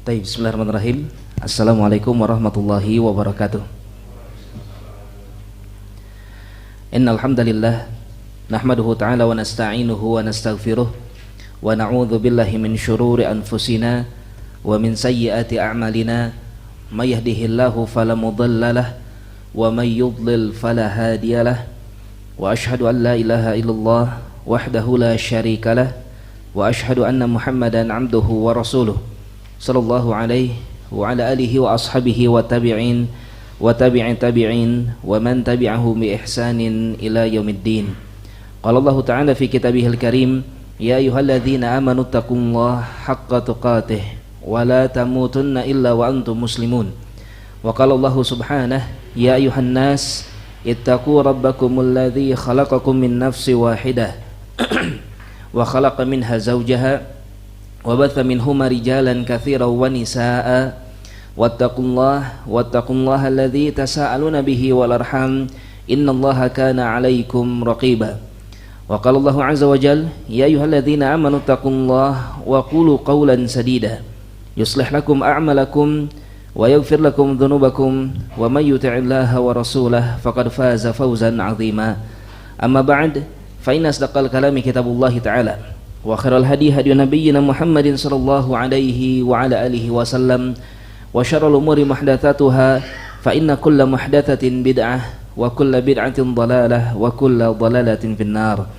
Baik, bismillahirrahmanirrahim. Assalamualaikum warahmatullahi wabarakatuh. Innal hamdalillah nahmaduhu ta'ala wa nasta'inuhu wa nastaghfiruh wa na'udzu billahi min syururi anfusina wa min sayyiati a'malina may yahdihillahu fala mudhillalah wa may yudlil fala hadiyalah wa asyhadu an la ilaha illallah wahdahu la syarikalah wa asyhadu anna Muhammadan 'abduhu wa rasuluh sallallahu alaihi wa ala alihi wa ashabihi wa tabi'in wa tabi'in tabi'in wa man tabi'ahum bi ihsanin ila yaumiddin. Qala Allah Ta'ala fi kitabihil karim, ya ayyuhalladzina amanu taqullaha haqqa tuqatih wa la tamutunna illa wa antum muslimun. Wa qala Allah subhanahu, ya ayyuhan nas ittaqu rabbakumul ladzi khalaqakum min nafsin wahidah wa khalaqa minha zawjaha wa batha minhuma rijalan katsiran wa nisaa'a wattaqullaha alladzi tasaaluna bihi wal arham innallaha kana 'alaikum raqiba. Wa qala Allahu 'azza wa jalla, ya ayyuhalladzina amanu taqullaha wa qulu qawlan sadida yuslih lakum a'malakum wa yaghfir lakum dhunubakum wa may yuti'illaha wa rasulahu faqad faza fawzan 'azima. Amma ba'd, fa inna asdaqal kalami kitabullahi ta'ala wa khairal hadi hadi nabiyyina Muhammadin sallallahu alaihi wa ala alihi wasallam wa syarrul umuri muhdatsatuha fa inna kulla muhdatsatin bid'ah wa kulla bid'atin dhalalah wa kulla dhalalatin finnar.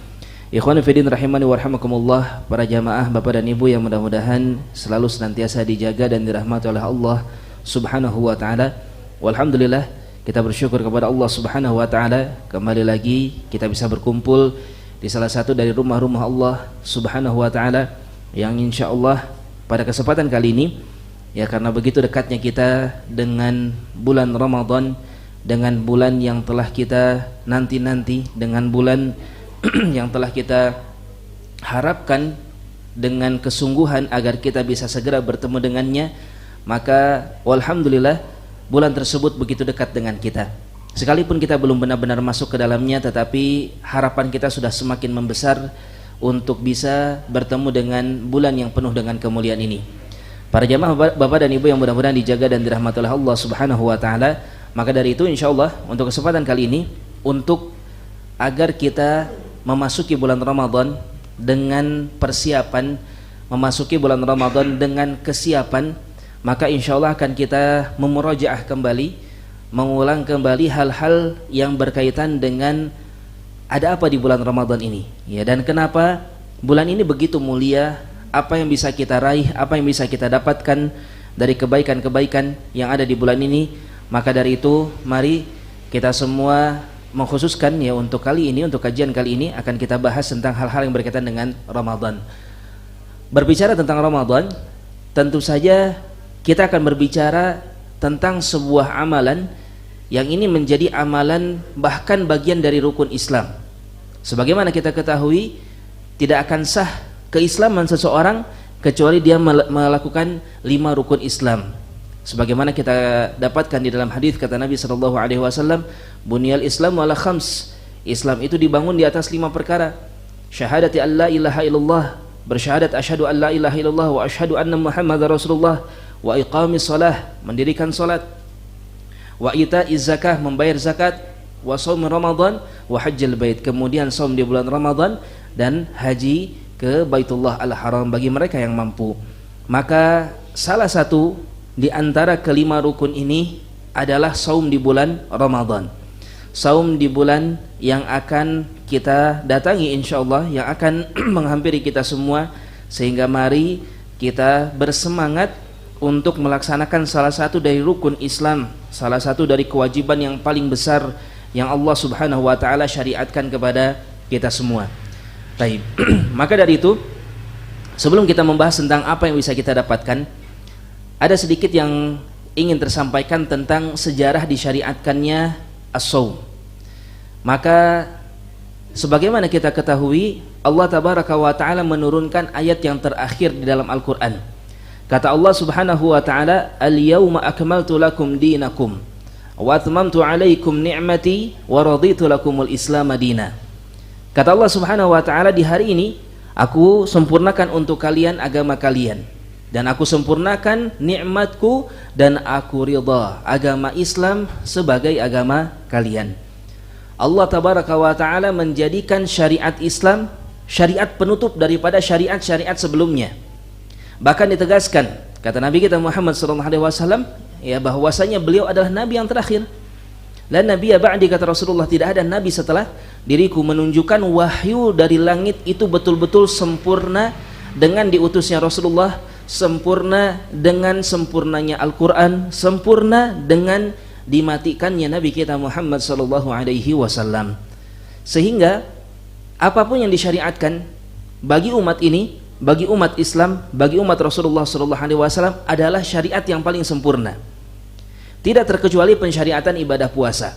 Ikhwan fillah rahimani wa rahimakumullah, para jamaah Bapak dan Ibu yang mudah-mudahan selalu senantiasa dijaga dan dirahmati oleh Allah Subhanahu wa taala. Walhamdulillah, kita bersyukur kepada Allah Subhanahu wa taala, kembali lagi kita bisa berkumpul di salah satu dari rumah-rumah Allah Subhanahu wa taala yang insyaallah pada kesempatan kali ini, ya karena begitu dekatnya kita dengan bulan Ramadan, dengan bulan yang telah kita nanti-nanti, dengan bulan yang telah kita harapkan dengan kesungguhan agar kita bisa segera bertemu dengannya, maka walhamdulillah bulan tersebut begitu dekat dengan kita. Sekalipun kita belum benar-benar masuk ke dalamnya, tetapi harapan kita sudah semakin membesar untuk bisa bertemu dengan bulan yang penuh dengan kemuliaan ini. Para jamaah Bapak dan Ibu yang mudah-mudahan dijaga dan dirahmati oleh Allah Subhanahu wa taala, maka dari itu insyaallah untuk kesempatan kali ini, untuk agar kita memasuki bulan Ramadan dengan persiapan, memasuki bulan Ramadan dengan kesiapan, maka insyaallah akan kita memurajaah kembali, mengulang kembali hal-hal yang berkaitan dengan ada apa di bulan Ramadan ini, ya, dan kenapa bulan ini begitu mulia, apa yang bisa kita raih, apa yang bisa kita dapatkan dari kebaikan-kebaikan yang ada di bulan ini. Maka dari itu mari kita semua mengkhususkan, ya, untuk kali ini, untuk kajian kali ini akan kita bahas tentang hal-hal yang berkaitan dengan Ramadan. Berbicara tentang Ramadan, tentu saja kita akan berbicara tentang sebuah amalan yang ini menjadi amalan bahkan bagian dari rukun Islam. Sebagaimana kita ketahui, tidak akan sah keislaman seseorang kecuali dia melakukan 5 rukun Islam. Sebagaimana kita dapatkan di dalam hadis, kata Nabi sallallahu alaihi wasallam, bunyal Islam ala khams. Islam itu dibangun di atas 5 perkara. Syahadati an la ilaha illallah, bersyahadat asyhadu an la ilaha illallah wa asyhadu anna Muhammadar Rasulullah, wa iqamis salah, mendirikan salat, wa ita'iz zakah, membayar zakat, wa shaum Ramadan, wa hajjal bait, kemudian saum di bulan Ramadan dan haji ke Baitullah Al-Haram bagi mereka yang mampu. Maka salah satu di antara kelima rukun ini adalah saum di bulan Ramadan. Saum di bulan yang akan kita datangi insyaallah, yang akan menghampiri kita semua, sehingga mari kita bersemangat untuk melaksanakan salah satu dari rukun Islam, salah satu dari kewajiban yang paling besar yang Allah Subhanahu wa taala syariatkan kepada kita semua. Baik. Maka dari itu, sebelum kita membahas tentang apa yang bisa kita dapatkan, ada sedikit yang ingin tersampaikan tentang sejarah disyariatkannya as-shaum. Maka sebagaimana kita ketahui, Allah Tabaraka wa taala menurunkan ayat yang terakhir di dalam Al-Qur'an. Kata Allah Subhanahu wa taala, "Al-yauma akmaltu lakum dinakum wa atmamtu 'alaikum ni'mati wa raditu lakumul Islam madina." Kata Allah Subhanahu wa taala, di hari ini aku sempurnakan untuk kalian agama kalian. dan aku sempurnakan nikmatku dan aku ridha agama Islam sebagai agama kalian. Allah tabaraka wa taala menjadikan syariat Islam syariat penutup daripada syariat-syariat sebelumnya. Bahkan ditegaskan kata Nabi kita Muhammad sallallahu alaihi wasallam ya bahwasanya beliau adalah nabi yang terakhir. La nabiyya ba'di, kata Rasulullah, tidak ada nabi setelah diriku, menunjukkan wahyu dari langit itu betul-betul sempurna dengan diutusnya Rasulullah, sempurna dengan sempurnanya Al-Quran, sempurna dengan dimatikannya Nabi kita Muhammad sallallahu alaihi wasallam. Sehingga apapun yang disyariatkan bagi umat ini, bagi umat Islam, bagi umat Rasulullah sallallahu alaihi wasallam adalah syariat yang paling sempurna. Tidak terkecuali pensyariatan ibadah puasa.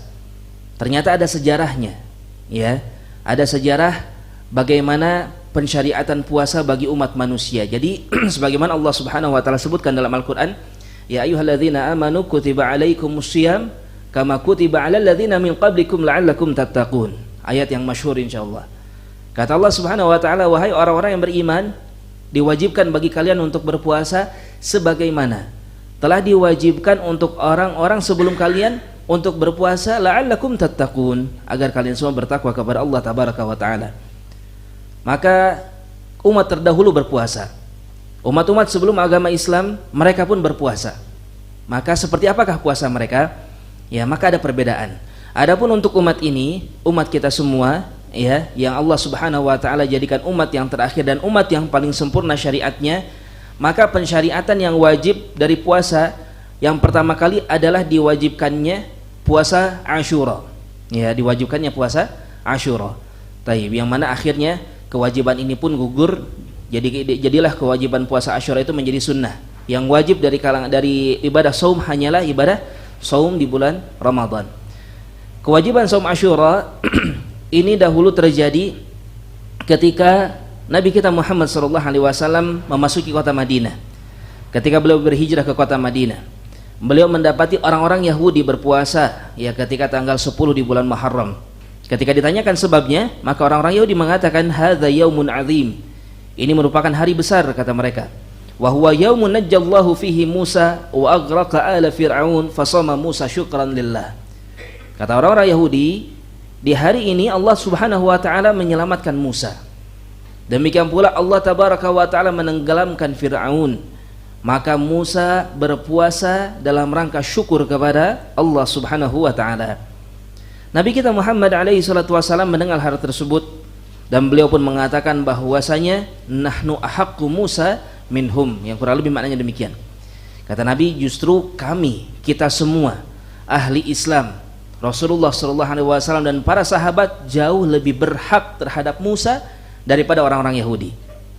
Ternyata ada sejarahnya, ya. Ada sejarah bagaimana pensyariatan puasa bagi umat manusia. Jadi sebagaimana Allah Subhanahu wa taala sebutkan dalam Al-Qur'an, ya ayyuhalladzina amanu kutiba alaikumusiyam kama kutiba alal ladzina min qablikum la'allakum tattaqun. Ayat yang masyhur insyaallah. Kata Allah Subhanahu wa taala, wahai orang-orang yang beriman, diwajibkan bagi kalian untuk berpuasa sebagaimana telah diwajibkan untuk orang-orang sebelum kalian untuk berpuasa, la'allakum tattaqun, agar kalian semua bertakwa kepada Allah tabaraka wa taala. Maka umat terdahulu berpuasa. Umat-umat sebelum agama Islam mereka pun berpuasa. Maka seperti apakah puasa mereka? Ya, maka ada perbedaan. Adapun untuk umat ini, umat kita semua, ya, yang Allah Subhanahu wa taala jadikan umat yang terakhir dan umat yang paling sempurna syariatnya, maka pensyariatan yang wajib dari puasa yang pertama kali adalah diwajibkannya puasa Asyura. Ya, diwajibkannya puasa Asyura. Taib, yang mana akhirnya kewajiban ini pun gugur. Jadilah kewajiban puasa Asyura itu menjadi sunnah. Yang wajib dari ibadah saum hanyalah ibadah saum di bulan Ramadan. Kewajiban saum Asyura ini dahulu terjadi ketika Nabi kita Muhammad SAW memasuki kota Madinah. Ketika beliau berhijrah ke kota Madinah, beliau mendapati orang-orang Yahudi berpuasa ya ketika tanggal 10 di bulan Muharram. Ketika ditanyakan sebabnya, maka orang-orang Yahudi mengatakan hadza yaumun azim. Ini merupakan hari besar, kata mereka. Wa huwa yaumun najjallahu fihi Musa wa aghraqa ala fir'aun fasama Musa syukran lillah. Kata orang-orang Yahudi, di hari ini Allah Subhanahu wa taala menyelamatkan Musa. Demikian pula Allah tabaraka wa taala menenggelamkan Fir'aun. Maka Musa berpuasa dalam rangka syukur kepada Allah Subhanahu wa taala. Nabi kita Muhammad alaihi salatu wasallam mendengar hal tersebut dan beliau pun mengatakan bahwasanya nahnu ahaqqu Musa minhum, yang kurang lebih maknanya demikian. Kata Nabi, justru kami, kita semua ahli Islam, Rasulullah sallallahu alaihi wasallam dan para sahabat jauh lebih berhak terhadap Musa daripada orang-orang Yahudi.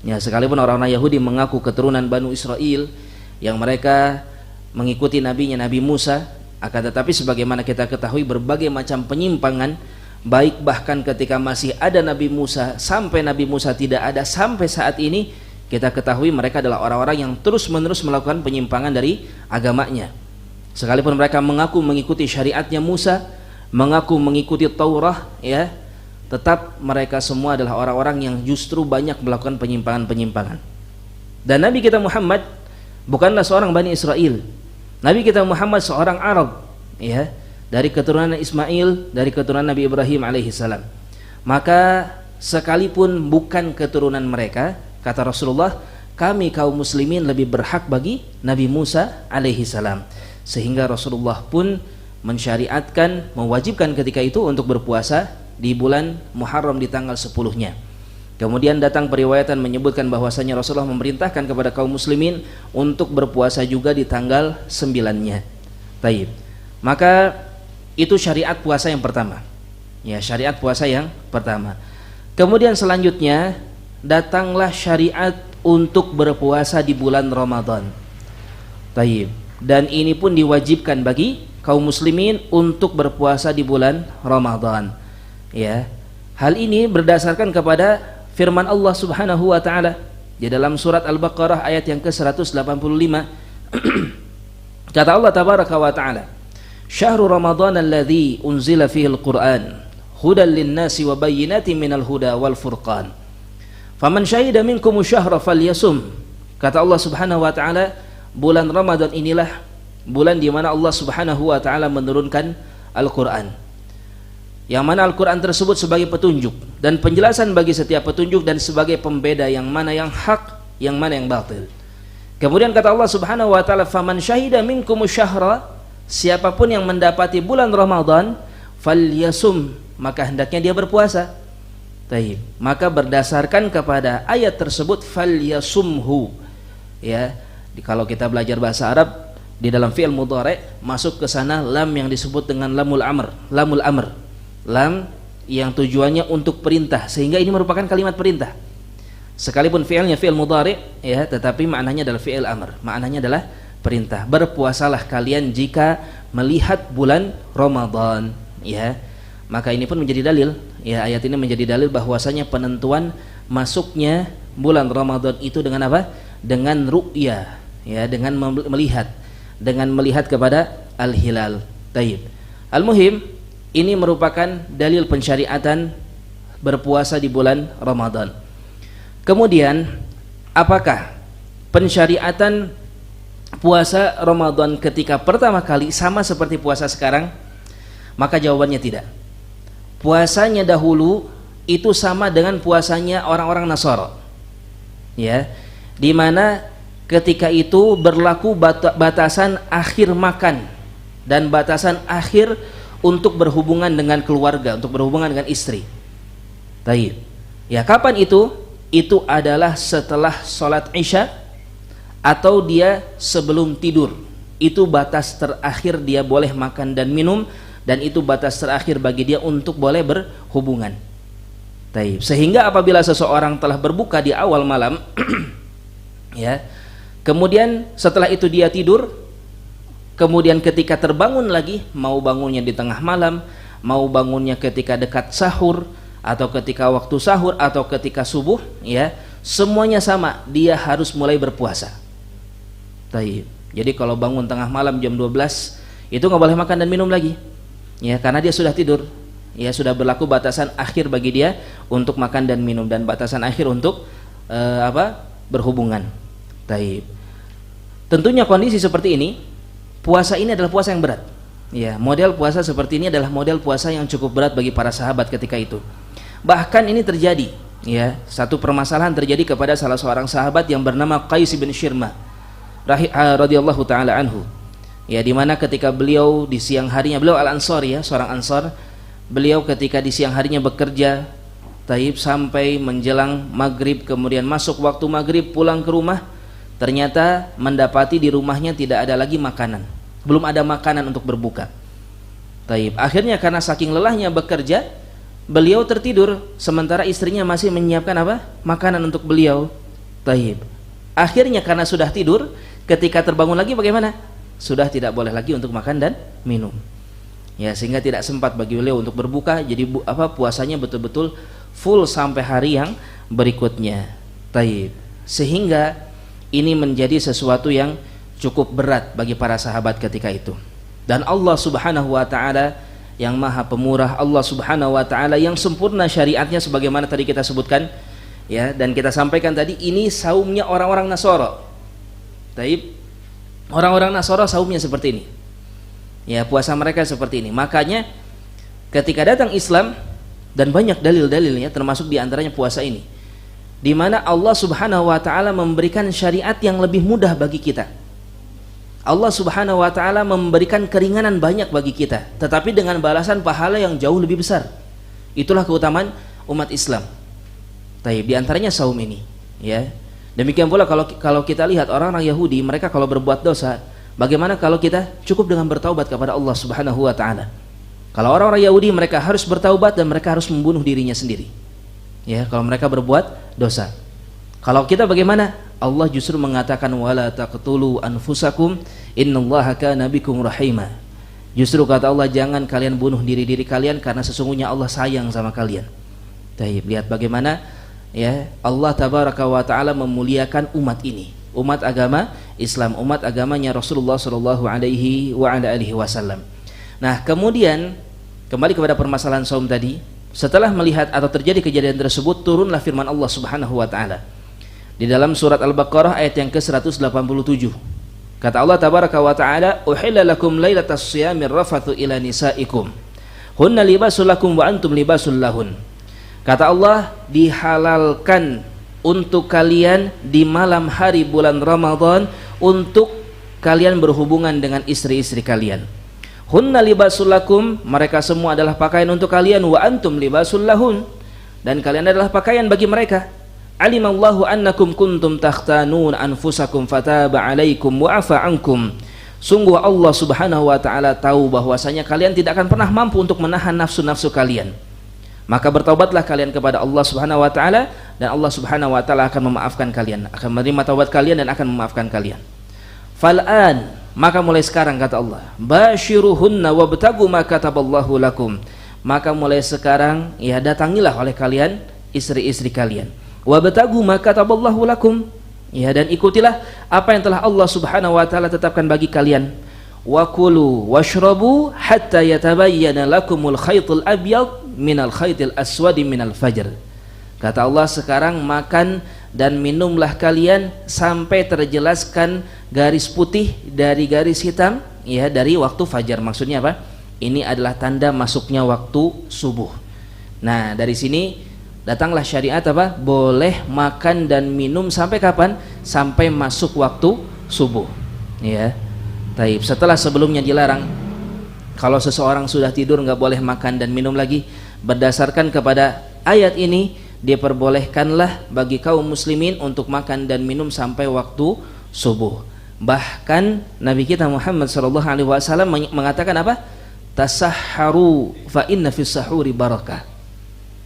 Ya, sekalipun orang-orang Yahudi mengaku keturunan Banu Israel yang mereka mengikuti nabinya Nabi Musa, akan tetapi sebagaimana kita ketahui berbagai macam penyimpangan, baik bahkan ketika masih ada Nabi Musa sampai Nabi Musa tidak ada sampai saat ini, kita ketahui mereka adalah orang-orang yang terus-menerus melakukan penyimpangan dari agamanya. Sekalipun mereka mengaku mengikuti syariatnya Musa, mengaku mengikuti Taurah, ya, tetap mereka semua adalah orang-orang yang justru banyak melakukan penyimpangan-penyimpangan. Dan Nabi kita Muhammad bukanlah seorang Bani Israel. Nabi kita Muhammad seorang Arab, ya, dari keturunan Ismail, dari keturunan Nabi Ibrahim alaihissalam. Maka sekalipun bukan keturunan mereka, kata Rasulullah, kami kaum muslimin lebih berhak bagi Nabi Musa alaihissalam. Sehingga Rasulullah pun mensyariatkan, mewajibkan ketika itu untuk berpuasa di bulan Muharram di tanggal 10-nya. Kemudian datang periwayatan menyebutkan bahwasanya Rasulullah memerintahkan kepada kaum muslimin untuk berpuasa juga di tanggal 9-nya. Taib. Maka itu syariat puasa yang pertama. Ya, syariat puasa yang pertama. Kemudian selanjutnya datanglah syariat untuk berpuasa di bulan Ramadan. Taib. Dan ini pun diwajibkan bagi kaum muslimin untuk berpuasa di bulan Ramadan. Ya, hal ini berdasarkan kepada firman Allah Subhanahu wa taala di dalam surat Al-Baqarah ayat yang ke-185. Kata Allah tabaraka wa taala, "Syahrul Ramadan alladzi unzila fihi al-Qur'an hudan lin-nasi wa bayyinatin minal huda wal furqan. Faman syahida minkum syahra falyasum." Kata Allah Subhanahu wa taala, bulan Ramadan inilah bulan di mana Allah Subhanahu wa taala menurunkan Al-Qur'an. Yang mana Al-Qur'an tersebut sebagai petunjuk dan penjelasan bagi setiap petunjuk dan sebagai pembeda yang mana yang hak, yang mana yang batil. Kemudian kata Allah Subhanahu wa taala, "Faman syahida minkumu syahra", siapapun yang mendapati bulan Ramadan, falyasum, maka hendaknya dia berpuasa. Taib. Maka berdasarkan kepada ayat tersebut, falyasumhu. Ya, kalau kita belajar bahasa Arab di dalam fi'il mudhari' masuk ke sana lam yang disebut dengan lamul amr, lam yang tujuannya untuk perintah, sehingga ini merupakan kalimat perintah. Sekalipun fi'ilnya fi'il mudhari' ya, tetapi maknanya adalah fi'il amr, maknanya adalah perintah. Berpuasalah kalian jika melihat bulan Ramadan, ya. Maka ini pun menjadi dalil, ya, ayat ini menjadi dalil bahwasanya penentuan masuknya bulan Ramadan itu dengan apa? Dengan ru'ya, ya, dengan melihat kepada al-hilal. Taib. Al-muhim, ini merupakan dalil pensyariatan berpuasa di bulan Ramadan. Kemudian, apakah pensyariatan puasa Ramadan ketika pertama kali sama seperti puasa sekarang? Maka jawabannya tidak. Puasanya dahulu itu sama dengan puasanya orang-orang Nasara, ya, di mana ketika itu berlaku batasan akhir makan dan batasan akhir untuk berhubungan dengan keluarga, untuk berhubungan dengan istri. Taib. Ya, kapan itu? Itu adalah setelah sholat Isya atau dia sebelum tidur. Itu batas terakhir dia boleh makan dan minum, dan itu batas terakhir bagi dia untuk boleh berhubungan. Taib. Sehingga apabila seseorang telah berbuka di awal malam ya, kemudian setelah itu dia tidur, kemudian ketika terbangun lagi, mau bangunnya di tengah malam, mau bangunnya ketika dekat sahur, atau ketika waktu sahur, atau ketika subuh, ya, semuanya sama, dia harus mulai berpuasa. Taib. Jadi kalau bangun tengah malam jam 12, itu nggak boleh makan dan minum lagi, ya, karena dia sudah tidur, ya, sudah berlaku batasan akhir bagi dia untuk makan dan minum, dan batasan akhir untuk berhubungan. Taib. Tentunya kondisi seperti ini, puasa ini adalah puasa yang berat. Ya, model puasa seperti ini adalah model puasa yang cukup berat bagi para sahabat ketika itu. Bahkan ini terjadi, ya, satu permasalahan terjadi kepada salah seorang sahabat yang bernama Qais bin Shirma radhiyallahu taala anhu. Ya, di mana ketika beliau di siang harinya, beliau al-Ansar, ya, seorang Ansar, beliau ketika di siang harinya bekerja, taib, sampai menjelang maghrib, kemudian masuk waktu maghrib pulang ke rumah, ternyata mendapati di rumahnya tidak ada lagi makanan, belum ada makanan untuk berbuka. Taib. Akhirnya karena saking lelahnya bekerja, beliau tertidur sementara istrinya masih menyiapkan makanan untuk beliau. Taib. Akhirnya karena sudah tidur, ketika terbangun lagi bagaimana? Sudah tidak boleh lagi untuk makan dan minum. Ya, sehingga tidak sempat bagi beliau untuk berbuka. Jadi puasanya betul-betul full sampai hari yang berikutnya. Taib. Sehingga ini menjadi sesuatu yang cukup berat bagi para sahabat ketika itu. Dan Allah Subhanahu wa taala yang Maha Pemurah, Allah Subhanahu wa taala yang sempurna syariatnya sebagaimana tadi kita sebutkan, ya, dan kita sampaikan tadi, ini saumnya orang-orang Nasara. Taib. Orang-orang Nasara saumnya seperti ini. Ya, puasa mereka seperti ini. Makanya ketika datang Islam, dan banyak dalil-dalilnya, termasuk diantaranya puasa ini, di mana Allah Subhanahu wa taala memberikan syariat yang lebih mudah bagi kita. Allah Subhanahu wa taala memberikan keringanan banyak bagi kita, tetapi dengan balasan pahala yang jauh lebih besar. Itulah keutamaan umat Islam. Taib, di antaranya saum ini, ya. Demikian pula kalau kita lihat orang-orang Yahudi, mereka kalau berbuat dosa, bagaimana kalau kita cukup dengan bertaubat kepada Allah Subhanahu wa taala? Kalau orang-orang Yahudi, mereka harus bertaubat dan mereka harus membunuh dirinya sendiri. Ya, kalau mereka berbuat dosa. Kalau kita bagaimana? Allah justru mengatakan wala taqtulu anfusakum innallaha kana bikum rahima. Justru kata Allah, jangan kalian bunuh diri-diri kalian karena sesungguhnya Allah sayang sama kalian. Taib, lihat bagaimana, ya, Allah tabaraka wa taala memuliakan umat ini, umat agama Islam, umat agamanya Rasulullah sallallahu alaihi wa ala alihi wasallam. Nah, kemudian kembali kepada permasalahan saum tadi. Setelah melihat atau terjadi kejadian tersebut, turunlah firman Allah Subhanahu wa taala. Di dalam surat Al-Baqarah ayat yang ke-187. Kata Allah tabaraka wa ta'ala, "Uhilla lakum lailatas shiyamir rafathu ila nisaikum. Hunna libasul lakum wa antum libasul lahun." Kata Allah, dihalalkan untuk kalian di malam hari bulan Ramadan untuk kalian berhubungan dengan istri-istri kalian. Hunna libasul lakum, mereka semua adalah pakaian untuk kalian, wa antum libasul lahun, dan kalian adalah pakaian bagi mereka. Alimallahu annakum kuntum takhtanun anfusakum fataba alaikum wa afa ankum. Sungguh Allah subhanahu wa ta'ala tahu bahwasanya kalian tidak akan pernah mampu untuk menahan nafsu-nafsu kalian. Maka bertaubatlah kalian kepada Allah subhanahu wa ta'ala, dan Allah subhanahu wa ta'ala akan memaafkan kalian, akan menerima taubat kalian dan akan memaafkan kalian. Fal'an, maka mulai sekarang kata Allah, bashiruhunna wabtagu ma kataballahu lakum. Maka mulai sekarang ya datangilah oleh kalian istri-istri kalian. Wabtagu ma kataballahu lakum, ya, dan ikutilah apa yang telah Allah subhanahu wa ta'ala tetapkan bagi kalian. Wa kulu washrabu hatta yatabayyana lakumul khaytul abyad minal khaytil aswadi minal fajr. Kata Allah, sekarang makan dan minumlah kalian sampai terjelaskan garis putih dari garis hitam, ya, dari waktu fajar. Maksudnya apa? Ini adalah tanda masuknya waktu subuh. Nah, dari sini datanglah syariat apa? Boleh makan dan minum sampai kapan? Sampai masuk waktu subuh. Ya. Taib. Setelah sebelumnya dilarang, kalau seseorang sudah tidur nggak boleh makan dan minum lagi. Berdasarkan kepada ayat ini, diperbolehkanlah bagi kaum muslimin untuk makan dan minum sampai waktu subuh. Bahkan Nabi kita Muhammad SAW mengatakan apa? Tasahharu fa inna fis sahuri barakah.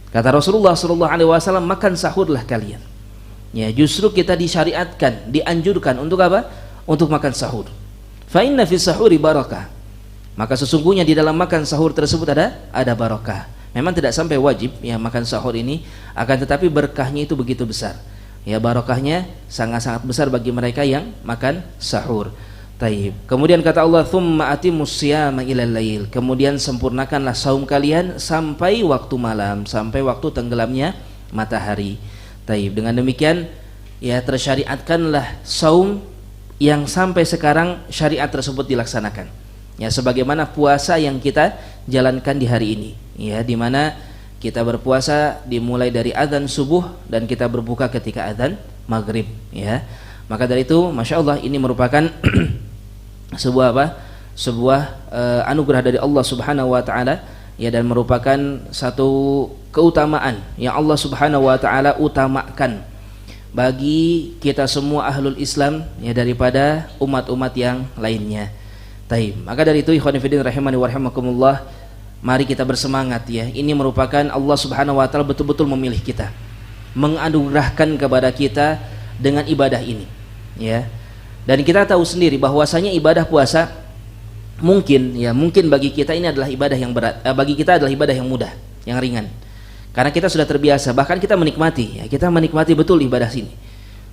Kata Rasulullah SAW, makan sahurlah kalian. Ya, justru kita disyariatkan, dianjurkan untuk apa? Untuk makan sahur. Fa inna fis sahuri barakah. Maka sesungguhnya di dalam makan sahur tersebut ada barakah. Memang tidak sampai wajib ya makan sahur ini, akan tetapi berkahnya itu begitu besar. Ya, barakahnya sangat-sangat besar bagi mereka yang makan sahur. Taib. Kemudian kata Allah, "Tsumma atimus siyama ilal lail." Kemudian sempurnakanlah saum kalian sampai waktu malam, sampai waktu tenggelamnya matahari. Taib. Dengan demikian ya tersyariatkanlah saum yang sampai sekarang syariat tersebut dilaksanakan. Ya, sebagaimana puasa yang kita jalankan di hari ini, ya, di mana kita berpuasa dimulai dari azan subuh dan kita berbuka ketika azan maghrib, ya. Maka dari itu, masya Allah, ini merupakan sebuah apa? Sebuah anugerah dari Allah Subhanahu wa taala, ya, dan merupakan satu keutamaan yang Allah Subhanahu wa taala utamakan bagi kita semua ahlul Islam, ya, daripada umat-umat yang lainnya. Taib. Maka dari itu, ikhwan fillah rahimani wa rahimakumullah, mari kita bersemangat, ya. Ini merupakan Allah Subhanahu wa taala betul-betul memilih kita, menganugerahkan kepada kita dengan ibadah ini, ya. Dan kita tahu sendiri bahwasanya ibadah puasa mungkin bagi kita ini adalah ibadah yang berat, bagi kita adalah ibadah yang mudah, yang ringan. Karena kita sudah terbiasa, bahkan kita menikmati, ya, kita menikmati betul ibadah sini.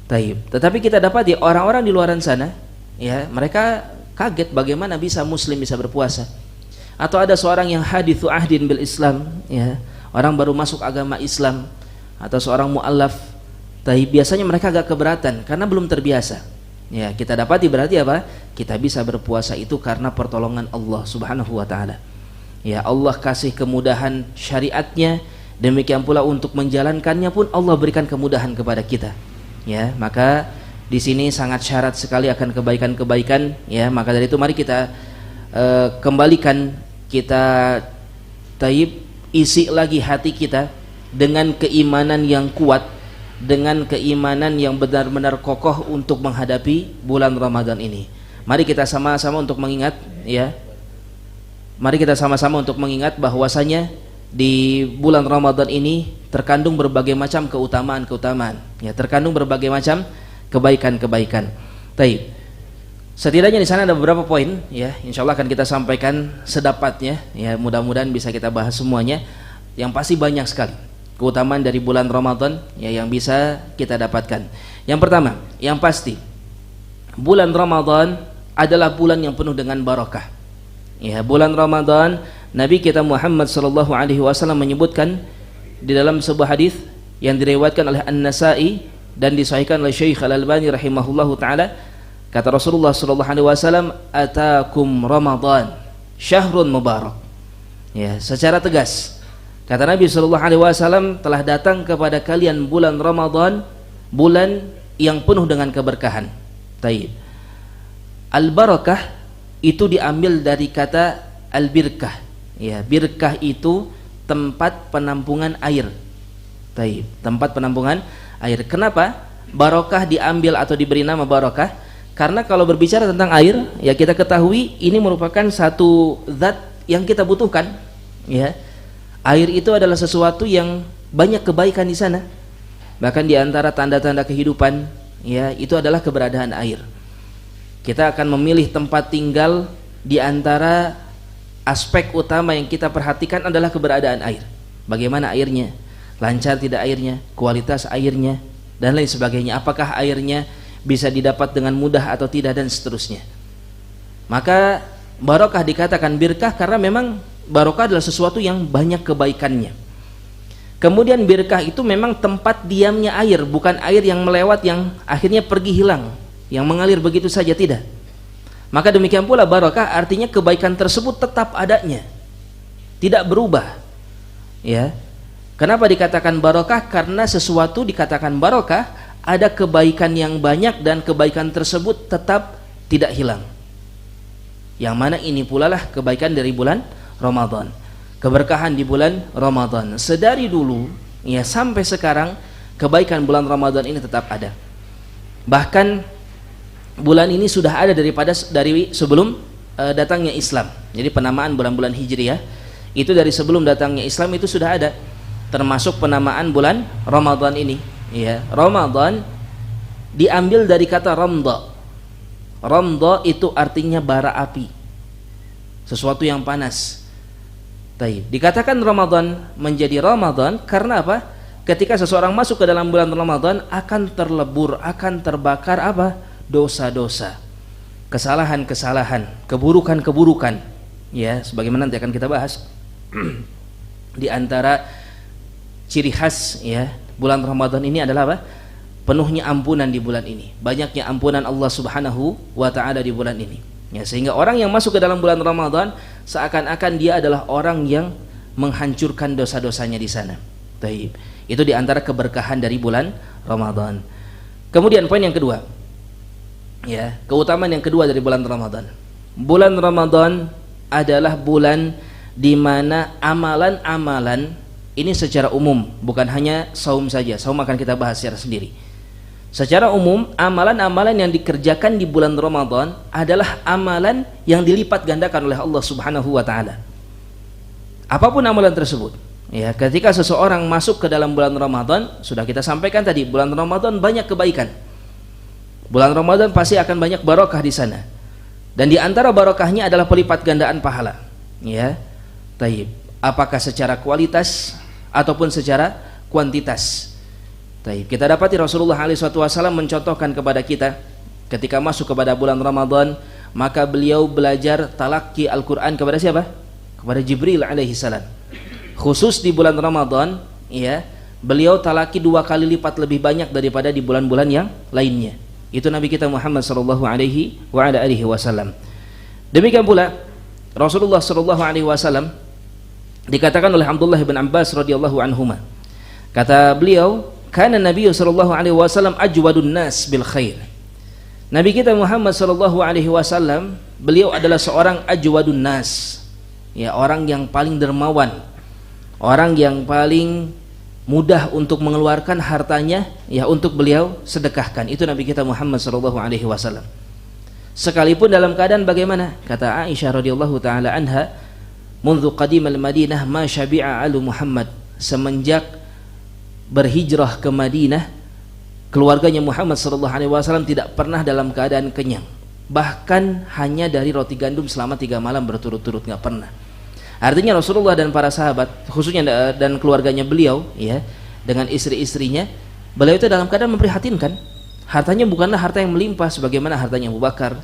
Taib. Tetapi kita dapati orang-orang di luaran sana, ya, mereka kaget bagaimana bisa muslim bisa berpuasa. Atau ada seorang yang hadithu ahdin bil Islam, ya, orang baru masuk agama Islam, atau seorang mu'allaf, tapi biasanya mereka agak keberatan karena belum terbiasa. Ya, kita dapati berarti apa? Kita bisa berpuasa itu karena pertolongan Allah Subhanahu wa taala. Ya, Allah kasih kemudahan syariatnya, demikian pula untuk menjalankannya pun Allah berikan kemudahan kepada kita. Ya, maka di sini sangat syarat sekali akan kebaikan-kebaikan, ya. Maka dari itu mari kita kembalikan, kita taib, isi lagi hati kita dengan keimanan yang kuat, dengan keimanan yang benar-benar kokoh untuk menghadapi bulan Ramadan ini. Mari kita sama-sama untuk mengingat, ya. Mari kita sama-sama untuk mengingat bahwasanya di bulan Ramadan ini terkandung berbagai macam keutamaan-keutamaan, ya, terkandung berbagai macam kebaikan-kebaikan. Taib. Setidaknya di sana ada beberapa poin, ya. Insyaallah akan kita sampaikan sedapatnya, ya. Mudah-mudahan bisa kita bahas semuanya. Yang pasti banyak sekali keutamaan dari bulan Ramadan, ya, yang bisa kita dapatkan. Yang pertama, yang pasti bulan Ramadan adalah bulan yang penuh dengan barakah. Ya, bulan Ramadan, Nabi kita Muhammad sallallahu alaihi wasallam menyebutkan di dalam sebuah hadis yang diriwayatkan oleh An-Nasa'i, dan disahihkan oleh Syekh Al-Albani rahimahullahu taala, kata Rasulullah sallallahu alaihi wasallam, "Atakum Ramadan, syahrun mubarak." Ya, secara tegas kata Nabi sallallahu alaihi wasallam, telah datang kepada kalian bulan Ramadan, bulan yang penuh dengan keberkahan. Taib. Al-barakah itu diambil dari kata al-birkah. Ya, birkah itu tempat penampungan air. Taib. Tempat penampungan air. Kenapa barokah diambil atau diberi nama barokah? Karena kalau berbicara tentang air, ya kita ketahui ini merupakan satu zat yang kita butuhkan. Ya, air itu adalah sesuatu yang banyak kebaikan di sana. Bahkan di antara tanda-tanda kehidupan, ya, itu adalah keberadaan air. Kita akan memilih tempat tinggal, di antara aspek utama yang kita perhatikan adalah keberadaan air. Bagaimana airnya? Lancar tidak airnya? Kualitas airnya? Dan lain sebagainya. Apakah airnya bisa didapat dengan mudah atau tidak, dan seterusnya. Maka barokah dikatakan birkah karena memang barokah adalah sesuatu yang banyak kebaikannya. Kemudian birkah itu memang tempat diamnya air, bukan air yang melewat yang akhirnya pergi hilang, yang mengalir begitu saja, tidak. Maka demikian pula barokah artinya kebaikan tersebut tetap adanya, tidak berubah. Ya. Kenapa dikatakan barokah? Karena sesuatu dikatakan barokah, ada kebaikan yang banyak dan kebaikan tersebut tetap tidak hilang. Yang mana ini pula lah kebaikan dari bulan Ramadan. Keberkahan di bulan Ramadan. Sedari dulu, ya, sampai sekarang kebaikan bulan Ramadan ini tetap ada. Bahkan bulan ini sudah ada dari sebelum datangnya Islam. Jadi penamaan bulan-bulan Hijriah itu dari sebelum datangnya Islam itu sudah ada. Termasuk penamaan bulan Ramadan ini. Ya, Ramadan diambil dari kata ramda. Ramda itu artinya bara api, sesuatu yang panas. Taib. Dikatakan Ramadan menjadi Ramadan karena apa? Ketika seseorang masuk ke dalam bulan Ramadan akan terlebur, akan terbakar apa? Dosa-dosa, kesalahan-kesalahan, keburukan-keburukan. Ya, sebagaimana nanti akan kita bahas. Di antara ciri khas, ya, bulan Ramadan ini adalah apa? Penuhnya ampunan di bulan ini. Banyaknya ampunan Allah Subhanahu wa taala di bulan ini. Ya, sehingga orang yang masuk ke dalam bulan Ramadan seakan-akan dia adalah orang yang menghancurkan dosa-dosanya di sana. Taib. Itu di antara keberkahan dari bulan Ramadan. Kemudian poin yang kedua. Ya, keutamaan yang kedua dari bulan Ramadan. Bulan Ramadan adalah bulan di mana amalan-amalan ini secara umum, bukan hanya saum saja. Saum akan kita bahas secara sendiri. Secara umum, amalan-amalan yang dikerjakan di bulan Ramadan adalah amalan yang dilipat gandakan oleh Allah Subhanahu wa taala. Apapun amalan tersebut. Ya, ketika seseorang masuk ke dalam bulan Ramadan, sudah kita sampaikan tadi, bulan Ramadan banyak kebaikan. Bulan Ramadan pasti akan banyak barokah di sana. Dan di antara barokahnya adalah pelipat gandaan pahala. Ya. Taib. Apakah secara kualitas ataupun secara kuantitas. Taib. Kita dapati Rasulullah SAW mencontohkan kepada kita ketika masuk kepada bulan Ramadan, maka beliau belajar talaqi Al-Quran kepada siapa? Kepada Jibril alaihissalam. Khusus di bulan Ramadan, ya, beliau talaqi 2 kali lipat lebih banyak daripada di bulan-bulan yang lainnya. Itu Nabi kita Muhammad sallallahu alaihi wasallam. Demikian pula Rasulullah sallallahu alaihi wasallam dikatakan oleh Abdullah bin Abbas radhiyallahu anhuma. Kata beliau, "Kana Nabi sallallahu alaihi wasallam ajwadun nas bil khair." Nabi kita Muhammad sallallahu alaihi wasallam, beliau adalah seorang ajwadun nas. Ya, orang yang paling dermawan. Orang yang paling mudah untuk mengeluarkan hartanya, ya, untuk beliau sedekahkan. Itu Nabi kita Muhammad sallallahu alaihi wasallam. Sekalipun dalam keadaan bagaimana? Kata Aisyah radhiyallahu taala anha, "Mundu qadimal Madinah ma syabi'a alu Muhammad." Semenjak berhijrah ke Madinah, keluarganya Muhammad sallallahu alaihi wasallam tidak pernah dalam keadaan kenyang. Bahkan hanya dari roti gandum selama 3 malam berturut-turut, enggak pernah. Artinya Rasulullah dan para sahabat, khususnya dan keluarganya beliau, ya, dengan istri-istrinya, beliau itu dalam keadaan memprihatinkan. Hartanya bukanlah harta yang melimpah sebagaimana hartanya Abu Bakar,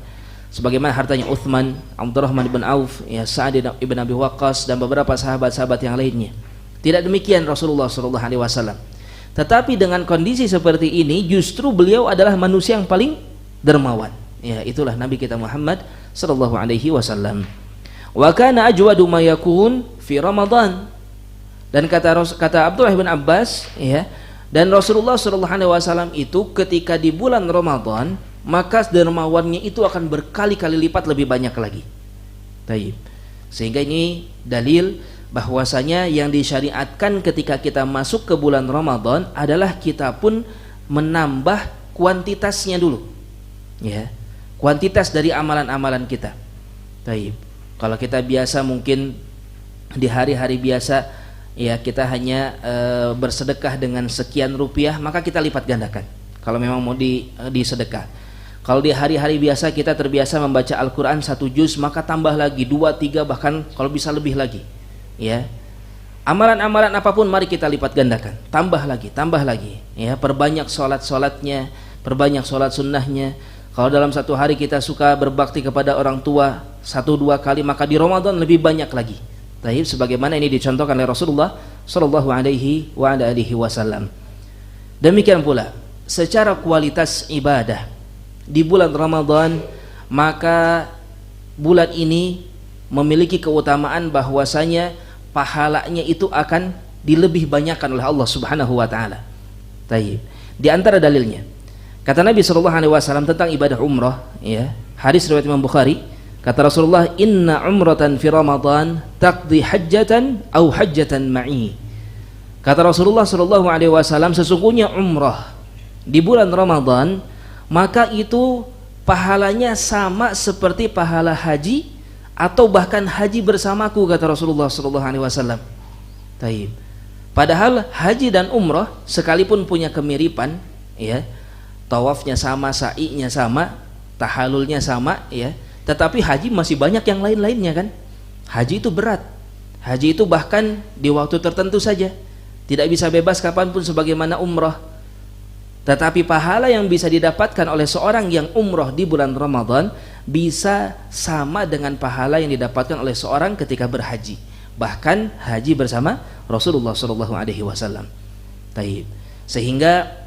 sebagaimana hartanya Uthman, Abdurrahman bin Auf, ya, Sa'ad ibn Abi Waqqas dan beberapa sahabat-sahabat yang lainnya. Tidak demikian Rasulullah SAW. Tetapi dengan kondisi seperti ini justru beliau adalah manusia yang paling dermawan. Ya, itulah Nabi kita Muhammad sallallahu alaihi wasallam. Wa kana ajwadu ma yakun fi Ramadan. Dan kata Abdullah bin Abbas, ya, dan Rasulullah sallallahu alaihi wasallam itu ketika di bulan Ramadan, maka dermawannya itu akan berkali-kali lipat lebih banyak lagi. Taib. Sehingga ini dalil bahwasanya yang disyariatkan ketika kita masuk ke bulan Ramadan adalah kita pun menambah kuantitasnya dulu. Ya. Kuantitas dari amalan-amalan kita. Taib. Kalau kita biasa mungkin di hari-hari biasa ya kita hanya bersedekah dengan sekian rupiah, maka kita lipat gandakan kalau memang mau disedekah. Kalau di hari-hari biasa kita terbiasa membaca Al-Quran 1 juz, maka tambah lagi 2, 3, bahkan kalau bisa lebih lagi. Ya, amalan-amalan apapun mari kita lipat gandakan, tambah lagi. Ya, perbanyak sholat-sholatnya, perbanyak sholat sunnahnya. Kalau dalam satu hari kita suka berbakti kepada orang tua 1-2 kali, maka di Ramadan lebih banyak lagi. Taib, sebagaimana ini dicontohkan oleh Rasulullah Sallallahu Alaihi Wasallam. Demikian pula secara kualitas ibadah di bulan Ramadan, maka bulan ini memiliki keutamaan bahwasanya pahalanya itu akan dilebih banyakkan oleh Allah Subhanahu wa taala. Taib. Di antara dalilnya kata Nabi sallallahu alaihi wasallam tentang ibadah umrah, ya, hadis riwayat Imam Bukhari, kata Rasulullah, "Inna umratan fi Ramadan taqdi hajjatan aw hajjatan ma'i." Kata Rasulullah sallallahu alaihi wasallam, sesungguhnya umrah di bulan Ramadan maka itu pahalanya sama seperti pahala haji atau bahkan haji bersamaku, kata Rasulullah sallallahu alaihi wasallam. Taib. Padahal haji dan umrah sekalipun punya kemiripan, ya, tawafnya sama, sa'inya sama, tahallulnya sama, ya, tetapi haji masih banyak yang lain-lainnya kan. Haji itu berat. Haji itu bahkan di waktu tertentu saja, tidak bisa bebas kapanpun sebagaimana umrah. Tetapi pahala yang bisa didapatkan oleh seorang yang umroh di bulan Ramadan bisa sama dengan pahala yang didapatkan oleh seorang ketika berhaji, bahkan haji bersama Rasulullah Shallallahu Alaihi Wasallam. Sehingga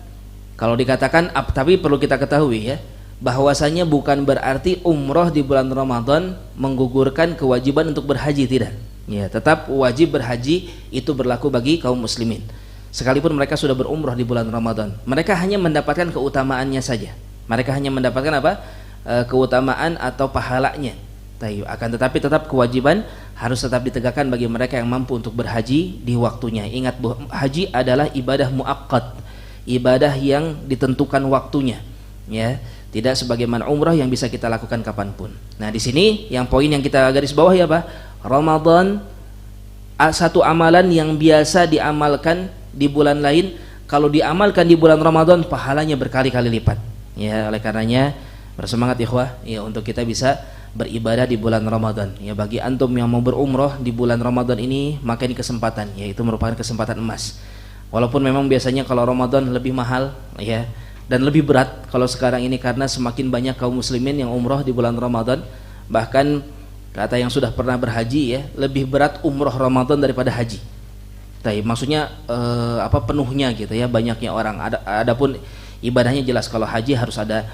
kalau dikatakan, tapi perlu kita ketahui ya, bahwasanya bukan berarti umroh di bulan Ramadan menggugurkan kewajiban untuk berhaji, tidak. Ya, tetap wajib berhaji itu berlaku bagi kaum muslimin. Sekalipun mereka sudah berumrah di bulan Ramadan, mereka hanya mendapatkan keutamaannya saja. Mereka hanya mendapatkan apa? Keutamaan atau pahalanya. Akan tetapi tetap kewajiban harus tetap ditegakkan bagi mereka yang mampu untuk berhaji di waktunya. Ingat bahwa haji adalah ibadah muaqqat, ibadah yang ditentukan waktunya. Ya, tidak sebagaimana umrah yang bisa kita lakukan kapanpun. Nah, di sini yang poin yang kita garis bawahi apa? Ramadan satu amalan yang biasa diamalkan di bulan lain, kalau diamalkan di bulan Ramadan pahalanya berkali-kali lipat. Ya, oleh karenanya bersemangat ikhwah ya untuk kita bisa beribadah di bulan Ramadan. Ya, bagi antum yang mau berumrah di bulan Ramadan ini, maka ini kesempatan, yaitu merupakan kesempatan emas. Walaupun memang biasanya kalau Ramadan lebih mahal ya dan lebih berat kalau sekarang ini karena semakin banyak kaum muslimin yang umrah di bulan Ramadan. Bahkan kata yang sudah pernah berhaji ya, lebih berat umrah Ramadan daripada haji. Maksudnya penuhnya gitu ya, banyaknya orang. Adapun ibadahnya jelas kalau haji harus ada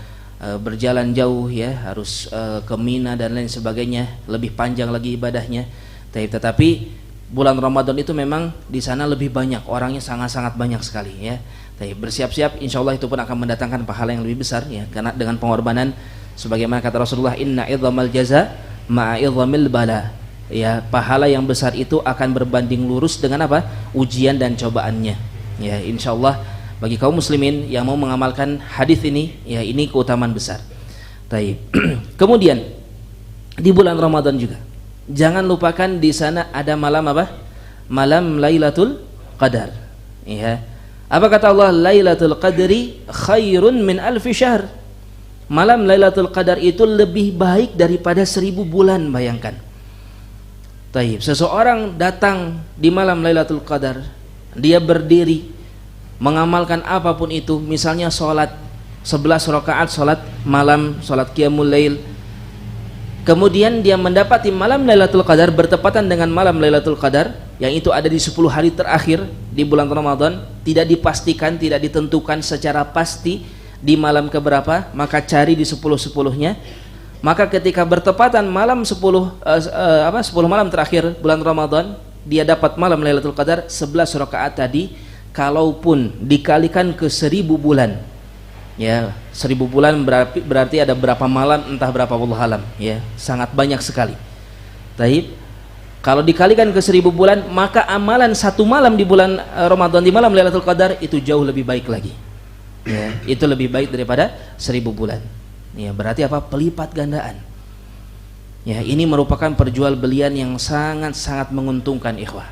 berjalan jauh ya, harus ke Mina dan lain sebagainya, lebih panjang lagi ibadahnya. Tetapi bulan Ramadan itu memang di sana lebih banyak orangnya, sangat-sangat banyak sekali ya. Bersiap-siap, insya Allah itu pun akan mendatangkan pahala yang lebih besar ya, karena dengan pengorbanan sebagaimana kata Rasulullah, inna idzamal jaza ma'a idzamil bala. Ya, pahala yang besar itu akan berbanding lurus dengan apa? Ujian dan cobaannya. Ya, insyaallah bagi kaum muslimin yang mau mengamalkan hadis ini, ya ini keutamaan besar. Kemudian di bulan Ramadan juga jangan lupakan di sana ada malam apa? Malam Lailatul Qadar. Ya. Apa kata Allah? Lailatul Qadri khairun min alfi syahr. Malam Lailatul Qadar itu lebih baik daripada 1000 bulan, bayangkan. Seseorang datang di malam Lailatul Qadar, dia berdiri mengamalkan apapun itu, misalnya sholat 11 rakaat sholat malam, sholat qiyamul lail, kemudian dia mendapati malam Lailatul Qadar bertepatan dengan malam Lailatul Qadar, yang itu ada di 10 hari terakhir di bulan Ramadan, tidak dipastikan, tidak ditentukan secara pasti di malam keberapa, maka cari di 10-10-nya. Maka ketika bertepatan malam 10 malam terakhir bulan Ramadan, dia dapat malam Lailatul Qadar 11 rakaat tadi, kalaupun dikalikan ke 1000 bulan, ya 1000 bulan berarti ada berapa malam, entah berapa wallahu alam, ya sangat banyak sekali. Taib, kalau dikalikan ke 1000 bulan, maka amalan satu malam di bulan Ramadan, di malam Lailatul Qadar itu jauh lebih baik lagi, ya, itu lebih baik daripada 1000 bulan. Ya, berarti apa? Pelipat gandaan. Ya, ini merupakan perjualbelian yang sangat-sangat menguntungkan, ikhwah.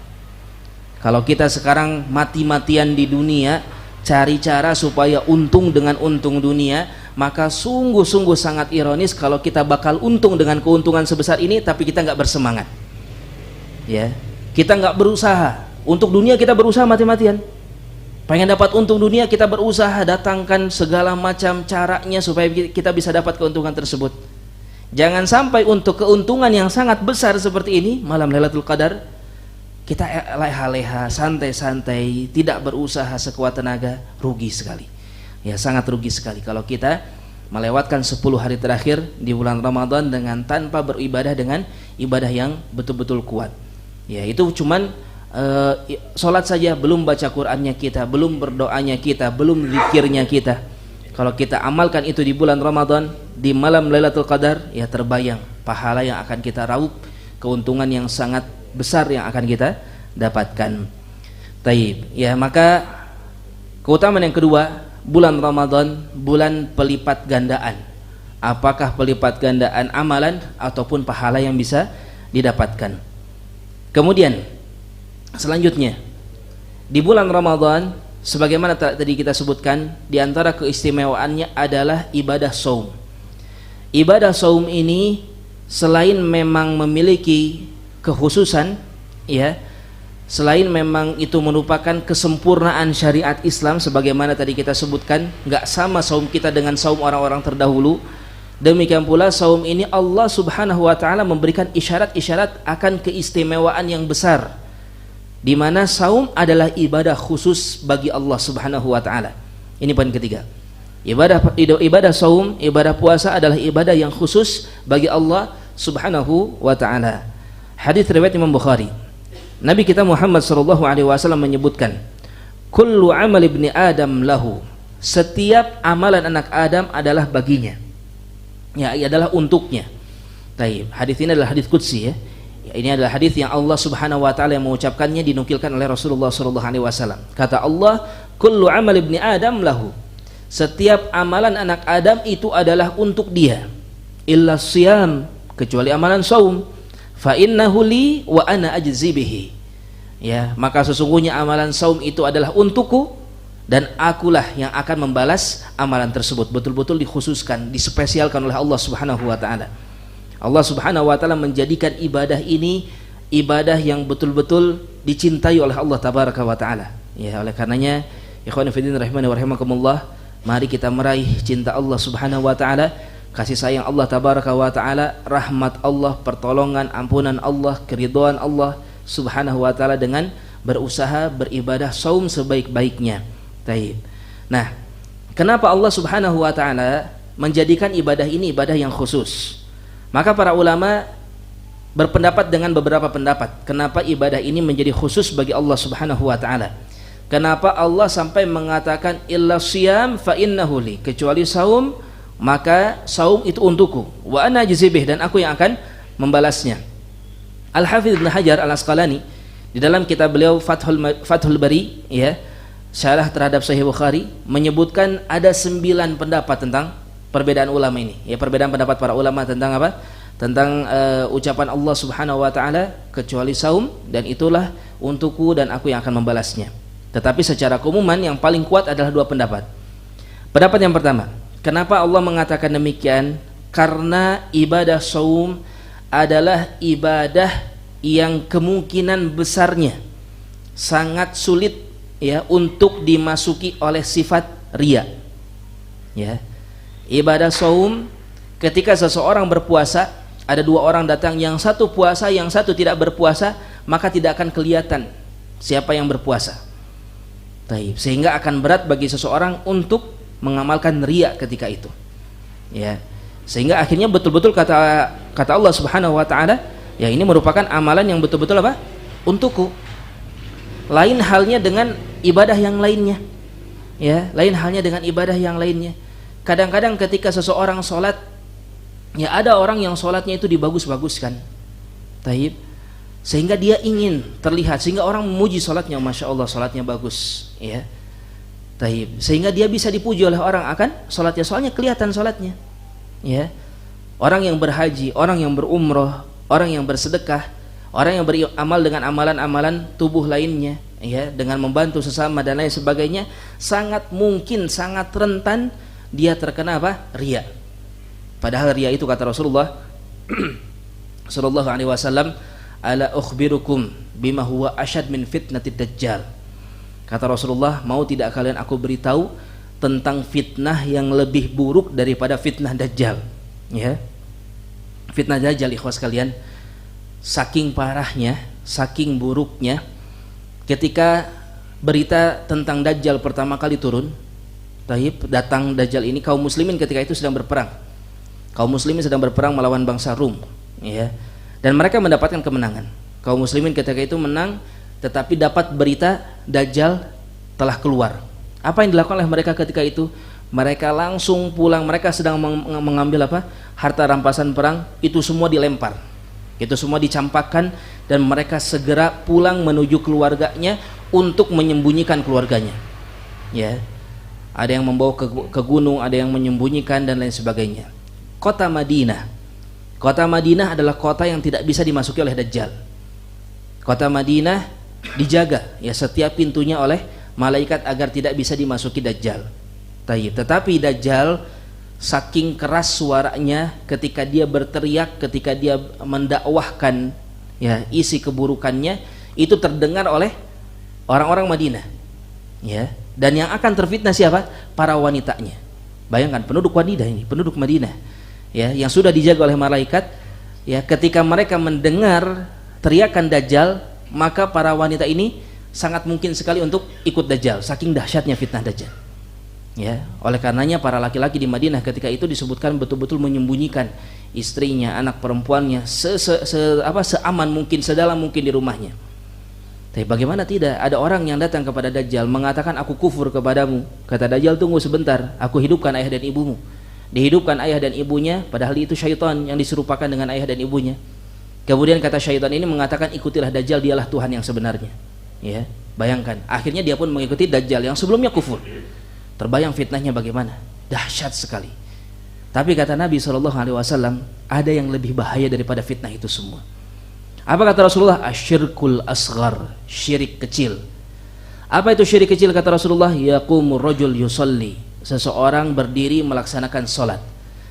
Kalau kita sekarang mati-matian di dunia cari cara supaya untung dengan untung dunia, maka sungguh-sungguh sangat ironis kalau kita bakal untung dengan keuntungan sebesar ini tapi kita nggak bersemangat. Ya, kita nggak berusaha untuk dunia, kita berusaha mati-matian. Pengen dapat untung dunia, kita berusaha datangkan segala macam caranya supaya kita bisa dapat keuntungan tersebut. Jangan sampai untuk keuntungan yang sangat besar seperti ini, malam Lailatul Qadar, kita leha-leha, santai-santai, tidak berusaha sekuat tenaga, rugi sekali. Ya, sangat rugi sekali kalau kita melewatkan 10 hari terakhir di bulan Ramadan dengan tanpa beribadah dengan ibadah yang betul-betul kuat. Ya, itu cuman sholat saja, belum baca Qur'annya kita, belum berdoanya kita, belum zikirnya kita. Kalau kita amalkan itu di bulan Ramadan, di malam Lailatul Qadar, ya terbayang pahala yang akan kita raup, keuntungan yang sangat besar yang akan kita dapatkan. Taib, ya, maka keutamaan yang kedua, bulan Ramadan bulan pelipat gandaan. Apakah pelipat gandaan amalan ataupun pahala yang bisa didapatkan. Kemudian selanjutnya, di bulan Ramadan sebagaimana tadi kita sebutkan, di antara keistimewaannya adalah ibadah saum. Ibadah saum ini selain memang memiliki kekhususan, ya, selain memang itu merupakan kesempurnaan syariat Islam sebagaimana tadi kita sebutkan, nggak sama saum kita dengan saum orang-orang terdahulu. Demikian pula saum ini Allah Subhanahu wa taala memberikan isyarat-isyarat akan keistimewaan yang besar, di mana saum adalah ibadah khusus bagi Allah Subhanahu wa taala. Ini poin ketiga. Ibadah saum, ibadah puasa adalah ibadah yang khusus bagi Allah Subhanahu wa taala. Hadis riwayat Imam Bukhari. Nabi kita Muhammad sallallahu alaihi wasallam menyebutkan, "Kullu amal ibni Adam lahu." Setiap amalan anak Adam adalah baginya. Ya, adalah untuknya. Baik, hadis ini adalah hadis qudsi, ya. Ini adalah hadis yang Allah Subhanahu wa taala yang mengucapkannya, dinukilkan oleh Rasulullah sallallahu alaihi wasallam. Kata Allah, "Kullu amal ibni Adam lahu." Setiap amalan anak Adam itu adalah untuk dia. Illa siyam, kecuali amalan saum. Fa innahu li wa ana ajzi bihi. Ya, maka sesungguhnya amalan saum itu adalah untukku dan akulah yang akan membalas amalan tersebut. Betul-betul dikhususkan, dispesialkan oleh Allah Subhanahu wa taala. Allah Subhanahu wa taala menjadikan ibadah ini ibadah yang betul-betul dicintai oleh Allah tabaraka wa taala. Ya, oleh karenanya ikhwan fillah rahimani wa rahimakumullah, mari kita meraih cinta Allah Subhanahu wa taala, kasih sayang Allah tabaraka wa taala, rahmat Allah, pertolongan, ampunan Allah, keridhaan Allah Subhanahu wa taala dengan berusaha beribadah saum sebaik-baiknya. Taib. Nah, kenapa Allah Subhanahu wa taala menjadikan ibadah ini ibadah yang khusus? Maka para ulama berpendapat dengan beberapa pendapat. Kenapa ibadah ini menjadi khusus bagi Allah Subhanahu wa taala? Kenapa Allah sampai mengatakan illa siyam fa innahu li, kecuali saum, maka saum itu untukku, wa ana ajzibih, dan aku yang akan membalasnya. Al-Hafidz Ibnu Hajar Al-Asqalani di dalam kitab beliau Fathul Bari, ya, syarah terhadap Sahih Bukhari, menyebutkan ada 9 pendapat tentang perbedaan ulama ini. Ya, perbedaan pendapat para ulama tentang apa? Tentang ucapan Allah Subhanahu wa taala, kecuali saum, dan itulah untukku dan aku yang akan membalasnya. Tetapi secara keumuman yang paling kuat adalah 2 pendapat. Pendapat yang pertama, kenapa Allah mengatakan demikian? Karena ibadah saum adalah ibadah yang kemungkinan besarnya sangat sulit, ya, untuk dimasuki oleh sifat riya. Ya. Ibadah saum, ketika seseorang berpuasa, ada 2 orang datang, yang satu puasa, yang satu tidak berpuasa, maka tidak akan kelihatan siapa yang berpuasa. Taib. Sehingga akan berat bagi seseorang untuk mengamalkan riya ketika itu. Ya. Sehingga akhirnya betul-betul kata Allah Subhanahu wa taala, ya ini merupakan amalan yang betul-betul apa? Untukku. Lain halnya dengan ibadah yang lainnya. Ya, lain halnya dengan ibadah yang lainnya. Kadang-kadang ketika seseorang sholat, ya ada orang yang sholatnya itu dibagus-baguskan. Taib. Sehingga dia ingin terlihat, sehingga orang memuji sholatnya, masya Allah sholatnya bagus, ya. Taib. Sehingga dia bisa dipuji oleh orang akan sholatnya, soalnya kelihatan sholatnya, ya. Orang yang berhaji, orang yang berumroh, orang yang bersedekah, orang yang beramal dengan amalan-amalan tubuh lainnya, ya, dengan membantu sesama dan lain sebagainya, sangat mungkin, sangat rentan dia terkena apa? Riya. Padahal riya itu kata Rasulullah sallallahu alaihi wasallam, ala ukhbirukum bima huwa asyad min fitnatid dajjal. Kata Rasulullah, mau tidak kalian aku beritahu tentang fitnah yang lebih buruk daripada fitnah dajjal, ya. Fitnah dajjal, ikhwas kalian, saking parahnya, saking buruknya, ketika berita tentang dajjal pertama kali turun, taib, datang dajjal ini, kaum muslimin ketika itu sedang berperang. Kaum muslimin sedang berperang melawan bangsa Rum, ya. Dan mereka mendapatkan kemenangan. Kaum muslimin ketika itu menang, tetapi dapat berita dajjal telah keluar. Apa yang dilakukan oleh mereka ketika itu? Mereka langsung pulang. Mereka sedang mengambil apa? Harta rampasan perang, itu semua dilempar, itu semua dicampakkan, dan mereka segera pulang menuju keluarganya untuk menyembunyikan keluarganya, ya. Ada yang membawa ke gunung, ada yang menyembunyikan dan lain sebagainya. Kota Madinah adalah kota yang tidak bisa dimasuki oleh dajjal. Kota Madinah dijaga, ya, setiap pintunya oleh malaikat agar tidak bisa dimasuki dajjal. Tetapi dajjal saking keras suaranya ketika dia berteriak, ketika dia mendakwahkan, ya, isi keburukannya, itu terdengar oleh orang-orang Madinah, ya. Dan yang akan terfitnah siapa? Para wanitanya. Bayangkan penduduk Madinah, ya, yang sudah dijaga oleh malaikat, ya, ketika mereka mendengar teriakan dajjal, maka para wanita ini sangat mungkin sekali untuk ikut dajjal, saking dahsyatnya fitnah dajjal, ya. Oleh karenanya para laki-laki di Madinah ketika itu disebutkan betul-betul menyembunyikan istrinya, anak perempuannya seaman mungkin, sedalam mungkin di rumahnya. Tapi bagaimana tidak, ada orang yang datang kepada dajjal mengatakan, aku kufur kepadamu. Kata dajjal, tunggu sebentar, aku hidupkan ayah dan ibumu. Dihidupkan ayah dan ibunya, padahal itu syaitan yang diserupakan dengan ayah dan ibunya. Kemudian kata syaitan ini mengatakan, ikutilah dajjal, dialah Tuhan yang sebenarnya, ya. Bayangkan, akhirnya dia pun mengikuti dajjal yang sebelumnya kufur. Terbayang fitnahnya bagaimana, dahsyat sekali. Tapi kata Nabi SAW, ada yang lebih bahaya daripada fitnah itu semua. Apa kata Rasulullah? Asyirkul asghar, syirik kecil. Apa itu syirik kecil kata Rasulullah? Yaqumur rajul yusalli, seseorang berdiri melaksanakan solat,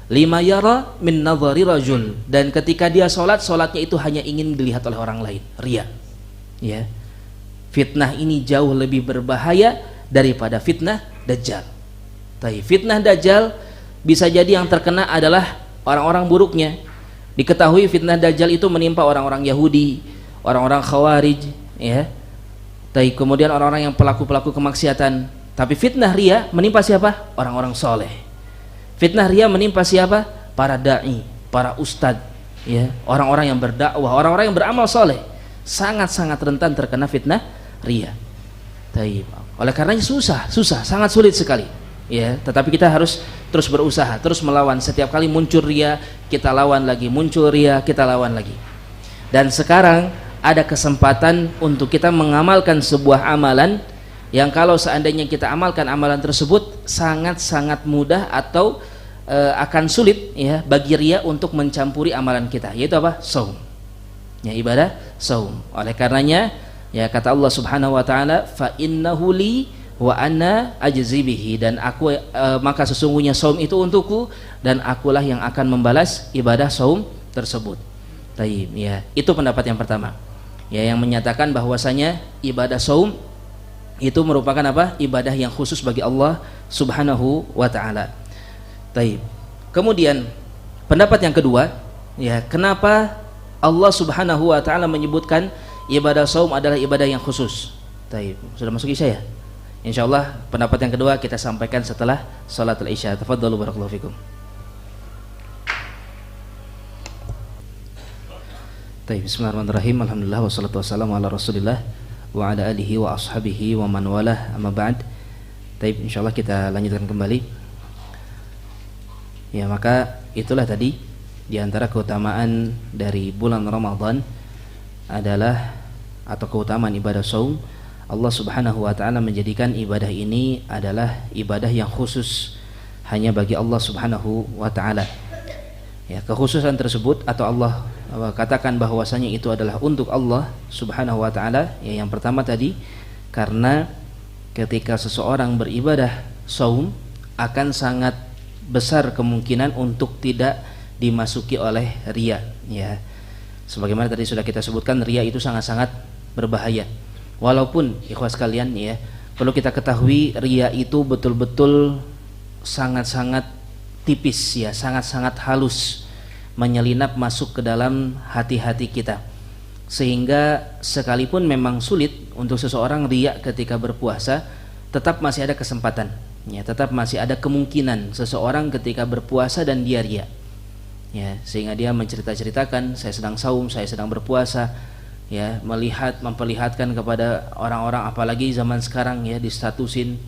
lima yara min nadhari rajul, dan ketika dia solat, solatnya itu hanya ingin dilihat oleh orang lain, riya, ya. Fitnah ini jauh lebih berbahaya daripada fitnah dajjal. Tapi fitnah dajjal bisa jadi yang terkena adalah orang-orang buruknya. Diketahui fitnah dajjal itu menimpa orang-orang Yahudi, orang-orang Khawarij, ya. Tapi kemudian orang-orang yang pelaku-pelaku kemaksiatan. Tapi fitnah riya menimpa siapa? Orang-orang soleh. Fitnah riya menimpa siapa? Para dai, para ustadz, ya, orang-orang yang berdakwah, orang-orang yang beramal soleh, sangat-sangat rentan terkena fitnah riya. Taib. Oleh karenanya susah, sangat sulit sekali, ya. Tetapi kita harus terus berusaha, terus melawan. Setiap kali muncul riya, kita lawan lagi, muncul riya, kita lawan lagi. Dan sekarang ada kesempatan untuk kita mengamalkan sebuah amalan yang kalau seandainya kita amalkan amalan tersebut sangat-sangat mudah atau akan sulit, ya, bagi riya untuk mencampuri amalan kita, yaitu apa? Saum, ya, ibadah saum. Oleh karenanya, ya, kata Allah Subhanahu wa taala, fa innahu li wa ana ajzi bihi, dan aku maka sesungguhnya saum itu untukku dan akulah yang akan membalas ibadah saum tersebut. Taib, ya. Itu pendapat yang pertama, ya, yang menyatakan bahwasanya ibadah saum itu merupakan apa? Ibadah yang khusus bagi Allah Subhanahu wa taala. Taib. Kemudian pendapat yang kedua, ya, kenapa Allah Subhanahu wa taala menyebutkan ibadah saum adalah ibadah yang khusus. Taib. Sudah masuk isya ya? Insyaallah pendapat yang kedua kita sampaikan setelah salatul isya. Tafadhalu barakallahu fikum. Taib. Bismillahirrahmanirrahim. Alhamdulillah wassalatu wassalamu ala Rasulillah wa ala alihi wa ashabihi wa man walah. Amma ba'd. Taib, insyaallah kita lanjutkan kembali. Ya, maka itulah tadi di antara keutamaan dari bulan Ramadan adalah atau keutamaan ibadah saum, Allah Subhanahu wa taala menjadikan ibadah ini adalah ibadah yang khusus hanya bagi Allah Subhanahu wa taala. Ya, kekhususan tersebut atau Allah katakan bahwasanya itu adalah untuk Allah Subhanahu wa taala, ya, yang pertama tadi karena ketika seseorang beribadah saum akan sangat besar kemungkinan untuk tidak dimasuki oleh riya, ya. Sebagaimana tadi sudah kita sebutkan, riya itu sangat-sangat berbahaya. Walaupun ikhwas sekalian, ya, perlu kita ketahui riya itu betul-betul sangat-sangat tipis, ya, sangat-sangat halus menyelinap masuk ke dalam hati-hati kita. Sehingga sekalipun memang sulit untuk seseorang riya ketika berpuasa, tetap masih ada kesempatan, ya, tetap masih ada kemungkinan seseorang ketika berpuasa dan dia riya. Ya, sehingga dia menceritakan saya sedang saum, saya sedang berpuasa, ya, memperlihatkan kepada orang-orang, apalagi zaman sekarang, ya, distatusin,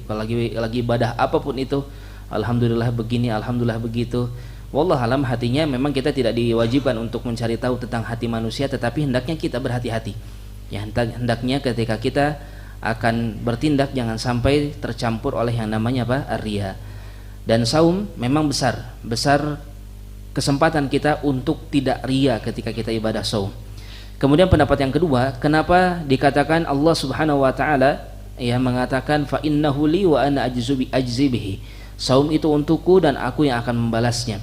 kalau lagi ibadah apapun itu, alhamdulillah begini, alhamdulillah begitu. Wallah alam, hatinya memang kita tidak diwajibkan untuk mencari tahu tentang hati manusia, tetapi hendaknya kita berhati-hati. Ya, hendaknya ketika kita akan bertindak jangan sampai tercampur oleh yang namanya apa? Ar-riya. Dan saum memang besar kesempatan kita untuk tidak riya ketika kita ibadah saum. Kemudian pendapat yang kedua, kenapa dikatakan Allah Subhanahu wa taala, ya, mengatakan fa innahu li wa ana ajzi bihi. Saum itu untukku dan aku yang akan membalasnya.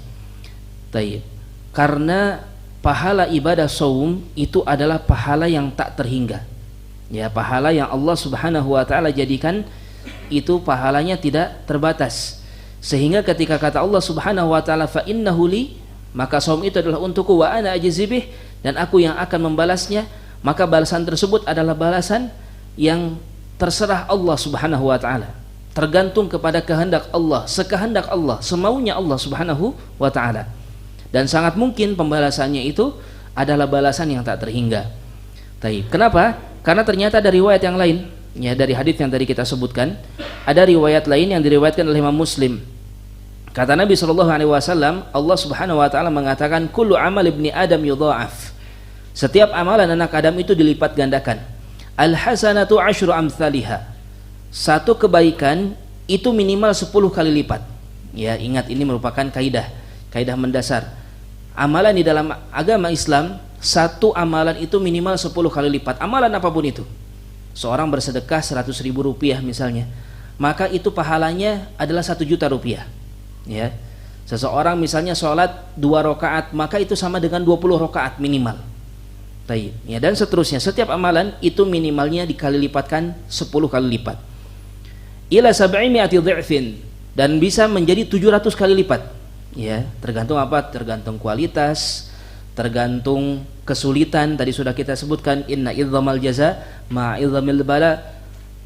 Taib. Karena pahala ibadah saum itu adalah pahala yang tak terhingga. Ya, pahala yang Allah Subhanahu wa taala jadikan itu pahalanya tidak terbatas. Sehingga ketika kata Allah Subhanahu wa taala fa innahu li, maka saum itu adalah untukku wa ana ajzi bih, dan aku yang akan membalasnya, maka balasan tersebut adalah balasan yang terserah Allah Subhanahu wa taala. Tergantung kepada kehendak Allah, sekehendak Allah, semaunya Allah Subhanahu wa taala. Dan sangat mungkin pembalasannya itu adalah balasan yang tak terhingga. Taib. Kenapa? Karena ternyata ada riwayat yang lain, ya, dari hadis yang tadi kita sebutkan, ada riwayat lain yang diriwayatkan oleh Imam Muslim. Kata Nabi SAW, Allah Subhanahu wa taala mengatakan kullu amal ibni Adam yudha'af. Setiap amalan anak Adam itu dilipat gandakan. Al hasanatu asyru amsalihha. Satu kebaikan itu minimal 10 kali lipat. Ya, ingat ini merupakan kaidah mendasar. Amalan di dalam agama Islam, satu amalan itu minimal 10 kali lipat. Amalan apapun itu. Seorang bersedekah 100.000 rupiah misalnya, maka itu pahalanya adalah 1 juta rupiah. Ya, seseorang misalnya sholat 2 rakaat, maka itu sama dengan 20 rakaat minimal. Taib. Ya, dan seterusnya. Setiap amalan itu minimalnya dikali lipatkan 10 kali lipat. Ila 700 dhi'fin, dan bisa menjadi 700 kali lipat. Ya, tergantung apa? Tergantung kualitas, tergantung kesulitan. Tadi sudah kita sebutkan inna idzamal jaza ma idzamil bala.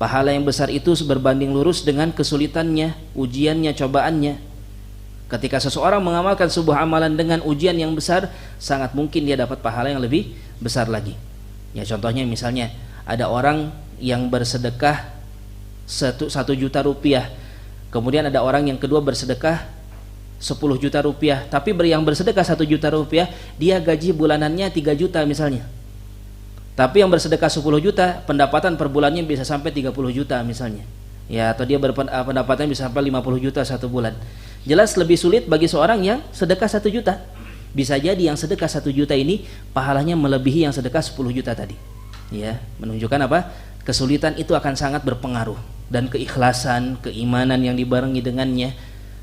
Pahala yang besar itu berbanding lurus dengan kesulitannya, ujiannya, cobaannya. Ketika seseorang mengamalkan sebuah amalan dengan ujian yang besar, sangat mungkin dia dapat pahala yang lebih besar lagi. Ya, contohnya misalnya ada orang yang bersedekah 1 juta rupiah, kemudian ada orang yang kedua bersedekah 10 juta rupiah, tapi yang bersedekah 1 juta rupiah dia gaji bulanannya 3 juta misalnya, tapi yang bersedekah 10 juta pendapatan per bulannya bisa sampai 30 juta misalnya, ya, atau dia pendapatan bisa sampai 50 juta satu bulan. Jelas lebih sulit bagi seorang yang sedekah 1 juta. Bisa jadi yang sedekah 1 juta ini pahalanya melebihi yang sedekah 10 juta tadi. Ya, menunjukkan apa? Kesulitan itu akan sangat berpengaruh, dan keikhlasan, keimanan yang dibarengi dengannya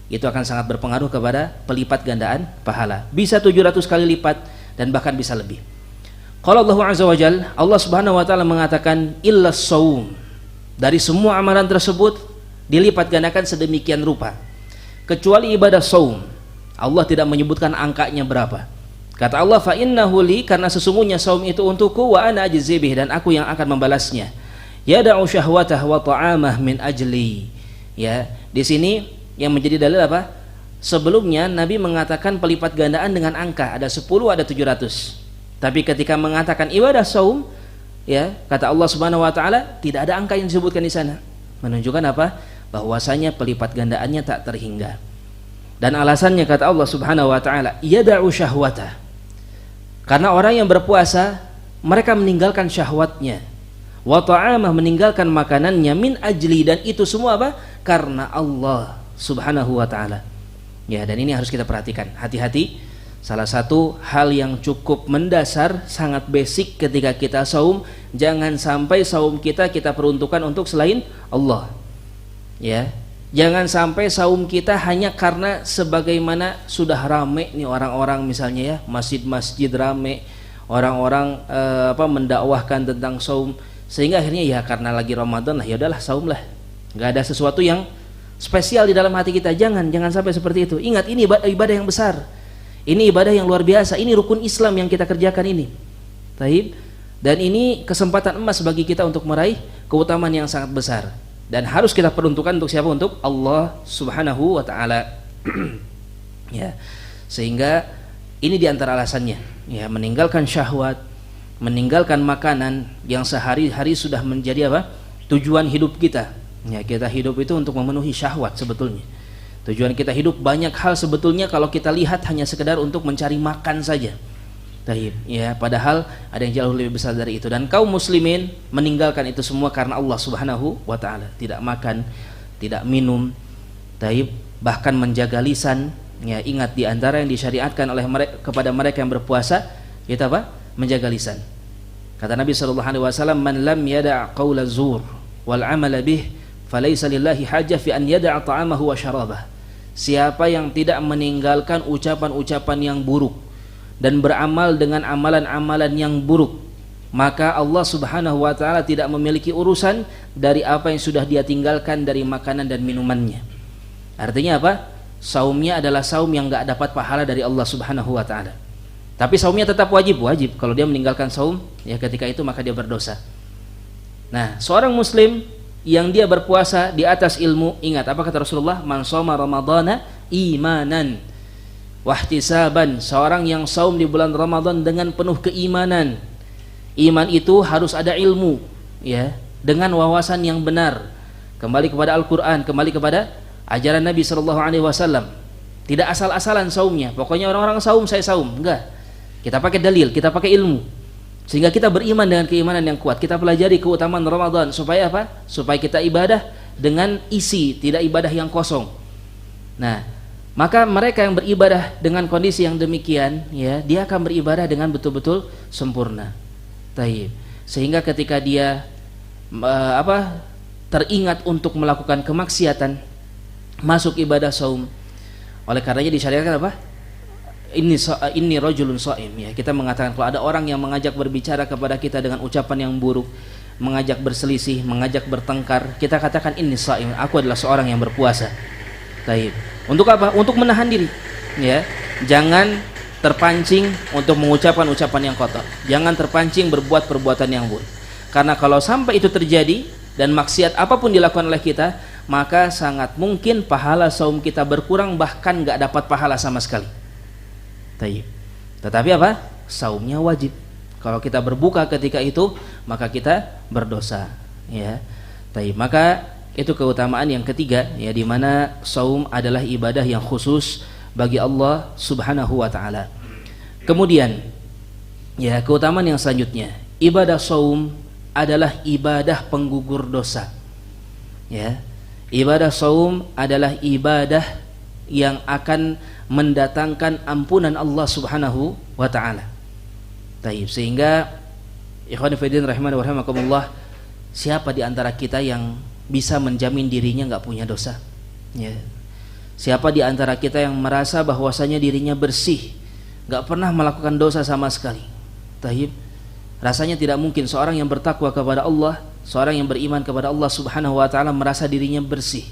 itu akan sangat berpengaruh kepada pelipat gandaan pahala. Bisa 700 kali lipat dan bahkan bisa lebih. Qala Allah Azza wa Jalla, Allah Subhanahu wa taala mengatakan illa shaum. Dari semua amalan tersebut dilipat gandakan sedemikian rupa, kecuali ibadah saum. Allah tidak menyebutkan angkanya berapa. Kata Allah, fa innahu li, karena sesungguhnya saum itu untukku, wa ana ajzi bih, dan aku yang akan membalasnya. Yada'u syahwatah wa ta'amah min ajli. Ya, di sini yang menjadi dalil apa? Sebelumnya Nabi mengatakan pelipat gandaan dengan angka, ada 10, ada 700. Tapi ketika mengatakan ibadah saum, ya, kata Allah Subhanahu wa taala, tidak ada angka yang disebutkan di sana. Menunjukkan apa? Bahwasanya pelipat gandaannya tak terhingga. Dan alasannya kata Allah Subhanahu wa taala, yada'u syahwatah. Karena orang yang berpuasa, mereka meninggalkan syahwatnya. Wa ta'amah, meninggalkan makanannya, min ajli, dan itu semua apa? Karena Allah Subhanahu wa taala. Ya, dan ini harus kita perhatikan. Hati-hati. Salah satu hal yang cukup mendasar, sangat basic ketika kita saum, jangan sampai saum kita peruntukan untuk selain Allah. Ya. Jangan sampai saum kita hanya karena sebagaimana sudah rame nih orang-orang, misalnya ya, masjid-masjid rame, orang-orang mendakwahkan tentang saum, sehingga akhirnya ya karena lagi Ramadan lah, ya udahlah saum lah. Enggak ada sesuatu yang spesial di dalam hati kita. Jangan sampai seperti itu. Ingat, ini ibadah yang besar. Ini ibadah yang luar biasa. Ini rukun Islam yang kita kerjakan ini. Taib. Dan ini kesempatan emas bagi kita untuk meraih keutamaan yang sangat besar. Dan harus kita peruntukkan untuk siapa? Untuk Allah Subhanahu wa taala. Ya. Sehingga ini diantara alasannya, ya, meninggalkan syahwat, meninggalkan makanan yang sehari-hari sudah menjadi apa? Tujuan hidup kita. Ya, kita hidup itu untuk memenuhi syahwat sebetulnya. Tujuan kita hidup banyak hal sebetulnya, kalau kita lihat hanya sekedar untuk mencari makan saja. Taib, ya, padahal ada yang jauh lebih besar dari itu. Dan kaum muslimin meninggalkan itu semua karena Allah Subhanahu wa taala. Tidak makan, tidak minum, taib, bahkan menjaga lisan. Ya, ingat, di antara yang disyariatkan oleh kepada mereka yang berpuasa, yaitu apa? Menjaga lisan. Kata Nabi sallallahu alaihi wasallam, "Man lam yada' qaula zur wal 'amala bih, falaysa lillahi hajah fi an yada'a ta'amahu wa syarabah." Siapa yang tidak meninggalkan ucapan-ucapan yang buruk dan beramal dengan amalan-amalan yang buruk, maka Allah Subhanahu wa taala tidak memiliki urusan dari apa yang sudah dia tinggalkan dari makanan dan minumannya. Artinya apa? Saumnya adalah saum yang enggak dapat pahala dari Allah Subhanahu wa taala. Tapi saumnya tetap wajib. Kalau dia meninggalkan saum, ya ketika itu maka dia berdosa. Nah, seorang muslim yang dia berpuasa di atas ilmu, ingat apa kata Rasulullah? Man shoma ramadhana imanan wahtisaban. Seorang yang saum di bulan Ramadan dengan penuh keimanan. Iman itu harus ada ilmu, ya, dengan wawasan yang benar. Kembali kepada Al-Qur'an, kembali kepada ajaran Nabi sallallahu alaihi wasallam. Tidak asal-asalan saumnya. Pokoknya orang-orang saum, saya saum. Enggak. Kita pakai dalil, kita pakai ilmu. Sehingga kita beriman dengan keimanan yang kuat. Kita pelajari keutamaan Ramadan supaya apa? Supaya kita ibadah dengan isi, tidak ibadah yang kosong. Nah, maka mereka yang beribadah dengan kondisi yang demikian, ya, dia akan beribadah dengan betul-betul sempurna. Taib. Sehingga ketika dia teringat untuk melakukan kemaksiatan, masuk ibadah saum, oleh karenanya disyariatkan apa? Inni rajulun shaim, ya. Kita mengatakan kalau ada orang yang mengajak berbicara kepada kita dengan ucapan yang buruk, mengajak berselisih, mengajak bertengkar, kita katakan inni shaim, aku adalah seorang yang berpuasa. Taib. Untuk apa? Untuk menahan diri, ya. Jangan terpancing untuk mengucapkan ucapan yang kotor. Jangan terpancing berbuat perbuatan yang buruk. Karena kalau sampai itu terjadi dan maksiat apapun dilakukan oleh kita, maka sangat mungkin pahala saum kita berkurang, bahkan enggak dapat pahala sama sekali. Taib. Tetapi apa? Saumnya wajib. Kalau kita berbuka ketika itu, maka kita berdosa, ya. Taib. Maka itu keutamaan yang ketiga, ya, di mana saum adalah ibadah yang khusus bagi Allah Subhanahu wa taala. Kemudian, ya, keutamaan yang selanjutnya, ibadah saum adalah ibadah penggugur dosa. Ya. Ibadah saum adalah ibadah yang akan mendatangkan ampunan Allah Subhanahu wa taala. Taib. Sehingga ikhwan fillah rahimani wa rahimakumullah, siapa di antara kita yang bisa menjamin dirinya enggak punya dosa? Ya. Siapa di antara kita yang merasa bahwasanya dirinya bersih, enggak pernah melakukan dosa sama sekali? Taib. Rasanya tidak mungkin seorang yang bertakwa kepada Allah, seorang yang beriman kepada Allah Subhanahu wa taala merasa dirinya bersih.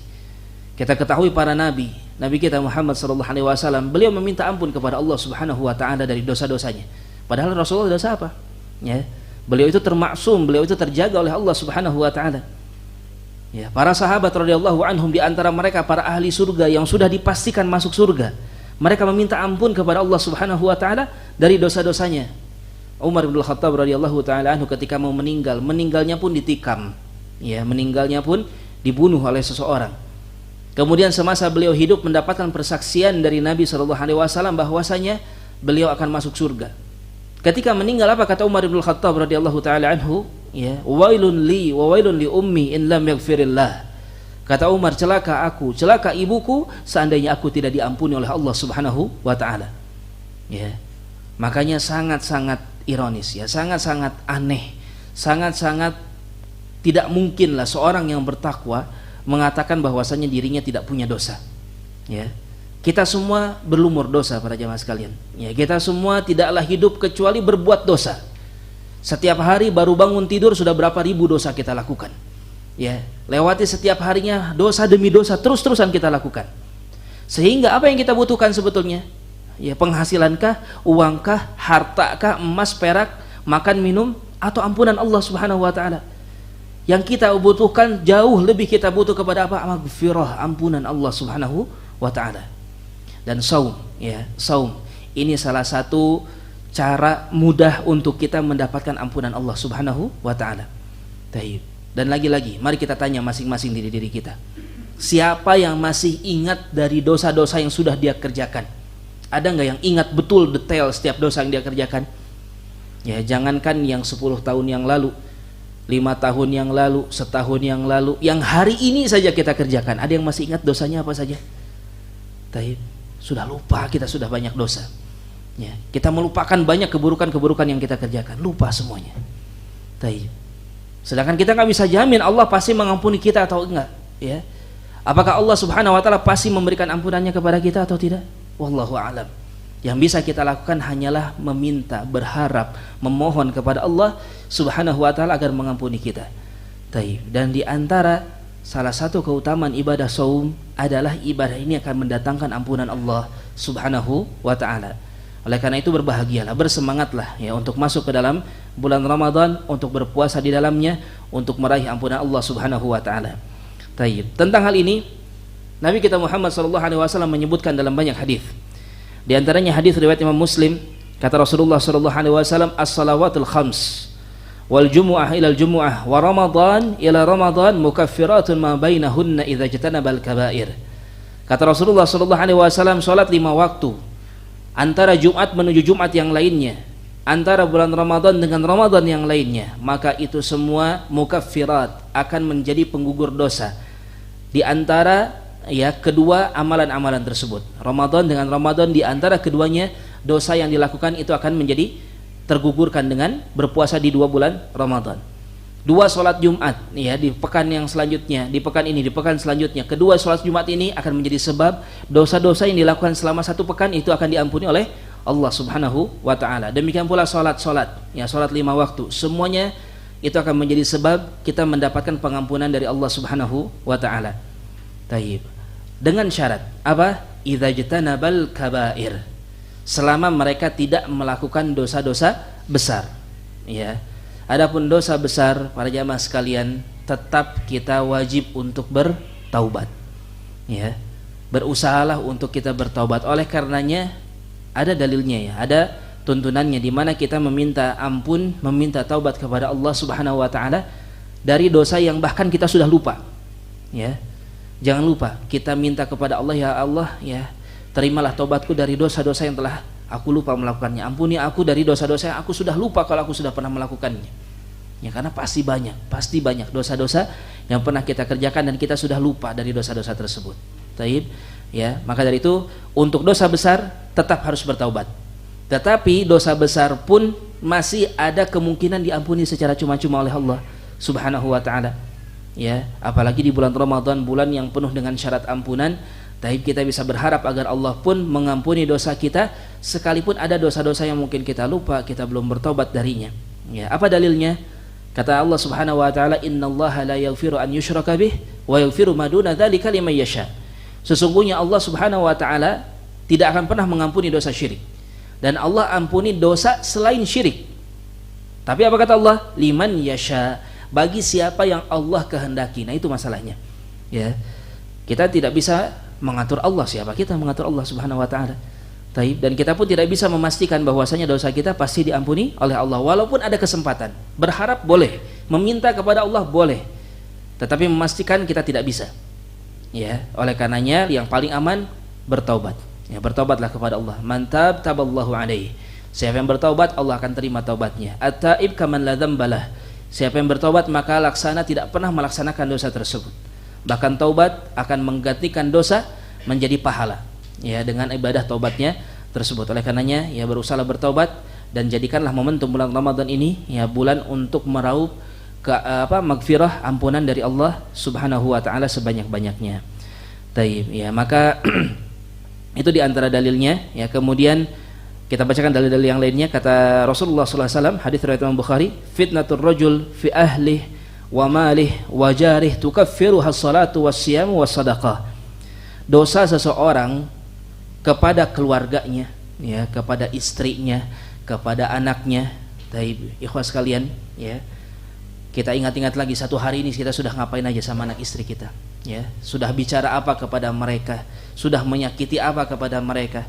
Kita ketahui para nabi, Nabi kita Muhammad sallallahu alaihi wasallam, beliau meminta ampun kepada Allah Subhanahu wa taala dari dosa-dosanya. Padahal Rasulullah dosa apa? Ya. Beliau itu termaksum, beliau itu terjaga oleh Allah Subhanahu wa taala. Ya, para sahabat radhiyallahu anhum di antara mereka para ahli surga yang sudah dipastikan masuk surga. Mereka meminta ampun kepada Allah Subhanahu wa taala dari dosa-dosanya. Umar bin Khattab radhiyallahu taala anhu ketika mau meninggal, meninggalnya pun ditikam. Ya, meninggalnya pun dibunuh oleh seseorang. Kemudian semasa beliau hidup mendapatkan persaksian dari Nabi sallallahu alaihi wasallam bahwasanya beliau akan masuk surga. Ketika meninggal apa kata Umar bin Khattab radhiyallahu taala anhu? Ya, wailun li wa wailun li ummi in lam yaghfirillah. Kata Umar, celaka aku, celaka ibuku seandainya aku tidak diampuni oleh Allah Subhanahu wa taala. Ya. Makanya sangat-sangat ironis ya, sangat-sangat aneh, sangat-sangat tidak mungkinlah seorang yang bertakwa mengatakan bahwasanya dirinya tidak punya dosa. Ya. Kita semua berlumur dosa para jamaah sekalian. Ya, kita semua tidaklah hidup kecuali berbuat dosa. Setiap hari baru bangun tidur sudah berapa ribu dosa kita lakukan. Ya, lewati setiap harinya dosa demi dosa terus-terusan kita lakukan. Sehingga apa yang kita butuhkan sebetulnya? Ya, penghasilankah, uangkah, hartakah, emas, perak, makan, minum, atau ampunan Allah Subhanahu wa taala? Yang kita butuhkan jauh lebih kita butuh kepada apa? Maghfirah, ampunan Allah Subhanahu wa taala. Dan saum, ya, saum. Ini salah satu cara mudah untuk kita mendapatkan ampunan Allah Subhanahu wa taala. Baik. Dan lagi-lagi, mari kita tanya masing-masing diri kita. Siapa yang masih ingat dari dosa-dosa yang sudah dia kerjakan? Ada nggak yang ingat betul detail setiap dosa yang dia kerjakan? Ya, jangankan yang 10 tahun yang lalu, 5 tahun yang lalu, setahun yang lalu, yang hari ini saja kita kerjakan. Ada yang masih ingat dosanya apa saja? Taib. Sudah lupa, kita sudah banyak dosa. Ya, kita melupakan banyak keburukan-keburukan yang kita kerjakan, lupa semuanya. Taib. Sedangkan kita nggak bisa jamin Allah pasti mengampuni kita atau enggak. Ya, apakah Allah Subhanahu wa taala pasti memberikan ampunannya kepada kita atau tidak? Wallahu a'lam. Yang bisa kita lakukan hanyalah meminta, berharap, memohon kepada Allah Subhanahu wa taala agar mengampuni kita. Taib. Dan di antara salah satu keutamaan ibadah saum adalah ibadah ini akan mendatangkan ampunan Allah Subhanahu wa taala. Oleh karena itu berbahagialah, bersemangatlah ya untuk masuk ke dalam bulan Ramadan, untuk berpuasa di dalamnya, untuk meraih ampunan Allah Subhanahu wa taala. Taib. Tentang hal ini Nabi kita Muhammad sallallahu alaihi wasallam menyebutkan dalam banyak hadis. Di antaranya hadis riwayat Imam Muslim, kata Rasulullah sallallahu alaihi wasallam, as-salawatul khams wal jumu'ah ila al-jumu'ah wa ramadan ila ramadan mukaffiratun ma bainahunna idza jatanabal kaba'ir. Kata Rasulullah sallallahu alaihi wasallam, salat 5 waktu antara Jumat menuju Jumat yang lainnya, antara bulan Ramadan dengan Ramadan yang lainnya, maka itu semua mukaffirat, akan menjadi penggugur dosa di antara ya kedua amalan-amalan tersebut. Ramadan dengan Ramadan, di antara keduanya dosa yang dilakukan itu akan menjadi tergugurkan dengan berpuasa di 2 bulan Ramadan. 2 sholat Jumat ya di pekan yang selanjutnya, di pekan ini, di pekan selanjutnya, kedua sholat Jumat ini akan menjadi sebab dosa-dosa yang dilakukan selama 1 pekan itu akan diampuni oleh Allah Subhanahu wa taala. Demikian pula sholat ya, sholat 5 waktu, semuanya itu akan menjadi sebab kita mendapatkan pengampunan dari Allah Subhanahu wa taala. Taib. Dengan syarat apa? Idza jatanabal kaba'ir, selama mereka tidak melakukan dosa-dosa besar. Ya. Adapun dosa besar para jamaah sekalian, tetap kita wajib untuk bertaubat. Ya. Berusahalah untuk kita bertaubat. Oleh karenanya ada dalilnya ya, ada tuntunannya di mana kita meminta ampun, meminta taubat kepada Allah Subhanahu wa taala dari dosa yang bahkan kita sudah lupa. Ya. Jangan lupa kita minta kepada Allah, ya Allah ya, terimalah taubatku dari dosa-dosa yang telah aku lupa melakukannya. Ampuni aku dari dosa-dosa yang aku sudah lupa kalau aku sudah pernah melakukannya. Ya, karena pasti banyak dosa-dosa yang pernah kita kerjakan dan kita sudah lupa dari dosa-dosa tersebut. Taib. Ya, maka dari itu untuk dosa besar tetap harus bertaubat. Tetapi dosa besar pun masih ada kemungkinan diampuni secara cuma-cuma oleh Allah Subhanahu wa taala. Ya, apalagi di bulan Ramadan, bulan yang penuh dengan syarat ampunan. Taib, kita bisa berharap agar Allah pun mengampuni dosa kita, sekalipun ada dosa-dosa yang mungkin kita lupa, kita belum bertobat darinya. Ya, apa dalilnya? Kata Allah Subhanahu wa taala, "Innallaha la yaghfiru an yushraka bih wa yaghfiru ma duna dzalika liman yasha." Sesungguhnya Allah Subhanahu wa taala tidak akan pernah mengampuni dosa syirik. Dan Allah ampuni dosa selain syirik. Tapi apa kata Allah? Liman yasha, bagi siapa yang Allah kehendaki. Nah, itu masalahnya. Ya. Kita tidak bisa mengatur Allah, siapa kita mengatur Allah Subhanahu wa taala. Dan kita pun tidak bisa memastikan bahwasanya dosa kita pasti diampuni oleh Allah. Walaupun ada kesempatan, berharap boleh, meminta kepada Allah boleh. Tetapi memastikan kita tidak bisa. Ya, oleh karenanya yang paling aman bertaubat. Ya, bertaubatlah kepada Allah. Man taballahu alaihi. Siapa yang bertaubat, Allah akan terima taubatnya. At-taib kaman la dzambalah. Siapa yang bertaubat maka laksana tidak pernah melaksanakan dosa tersebut. Bahkan taubat akan menggantikan dosa menjadi pahala. Ya, dengan ibadah taubatnya tersebut. Oleh karenanya, ya berusaha bertaubat dan jadikanlah momentum bulan Ramadan ini ya bulan untuk meraup magfirah, ampunan dari Allah Subhanahu wa taala sebanyak-banyaknya. Taib, ya maka itu di antara dalilnya. Ya, kemudian kita bacakan dalil-dalil yang lainnya. Kata Rasulullah sallallahu alaihi wasallam, hadis riwayat Imam Bukhari, fitnatur rajul fi ahlihi wa malihi wa jarihi tukaffiruha as-salatu was-siyam was-sadaqah. Dosa seseorang kepada keluarganya, ya, kepada istrinya, kepada anaknya. Taib, ikhwas sekalian, ya. Kita ingat-ingat lagi satu hari ini kita sudah ngapain aja sama anak istri kita, ya. Sudah bicara apa kepada mereka, sudah menyakiti apa kepada mereka.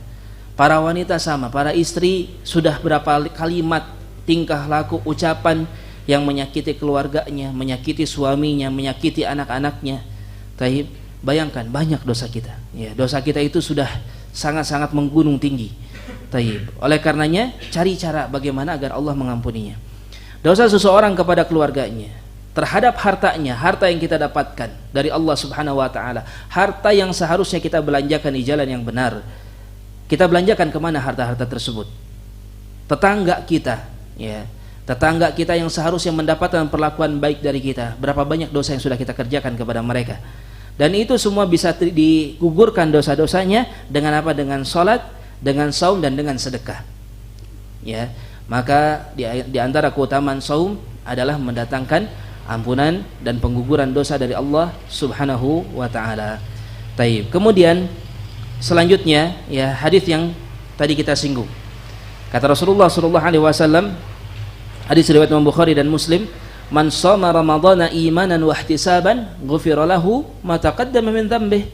Para wanita sama, para istri sudah berapa kalimat, tingkah laku, ucapan yang menyakiti keluarganya, menyakiti suaminya, menyakiti anak-anaknya. Taib, bayangkan banyak dosa kita. Ya, dosa kita itu sudah sangat-sangat menggunung tinggi. Taib. Oleh karenanya, cari cara bagaimana agar Allah mengampuninya. Dosa seseorang kepada keluarganya, terhadap hartanya, harta yang kita dapatkan dari Allah Subhanahu wa taala, harta yang seharusnya kita belanjakan di jalan yang benar. Kita belanjakan kemana harta-harta tersebut? Tetangga kita, ya, tetangga kita yang seharusnya mendapatkan perlakuan baik dari kita, berapa banyak dosa yang sudah kita kerjakan kepada mereka. Dan itu semua bisa digugurkan dosa-dosanya dengan apa? Dengan salat, dengan saum, dan dengan sedekah. Ya, maka di antara keutamaan saum adalah mendatangkan ampunan dan pengguguran dosa dari Allah Subhanahu wa taala. Taib. Kemudian selanjutnya, ya, hadis yang tadi kita singgung. Kata Rasulullah sallallahu alaihi wasallam, hadis riwayat Imam Bukhari dan Muslim, man shoma ramadhana imanan wa ihtisaban ghufira lahu ma taqaddama min dhanbihi.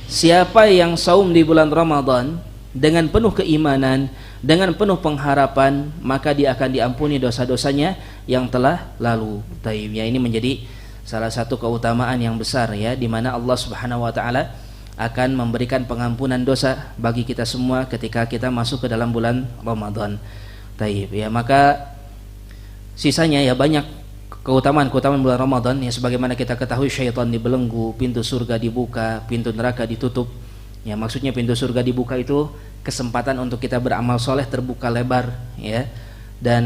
Siapa yang saum di bulan Ramadan dengan penuh keimanan, dengan penuh pengharapan, maka dia akan diampuni dosa-dosanya yang telah lalu. Taib, ya, ini menjadi salah satu keutamaan yang besar, ya, di mana Allah Subhanahu wa taala akan memberikan pengampunan dosa bagi kita semua ketika kita masuk ke dalam bulan Ramadan. Taib, ya, maka sisanya ya banyak keutamaan-keutamaan bulan Ramadan, ya, sebagaimana kita ketahui syaitan dibelenggu, pintu surga dibuka, pintu neraka ditutup. Ya, maksudnya pintu surga dibuka itu kesempatan untuk kita beramal soleh terbuka lebar, ya, dan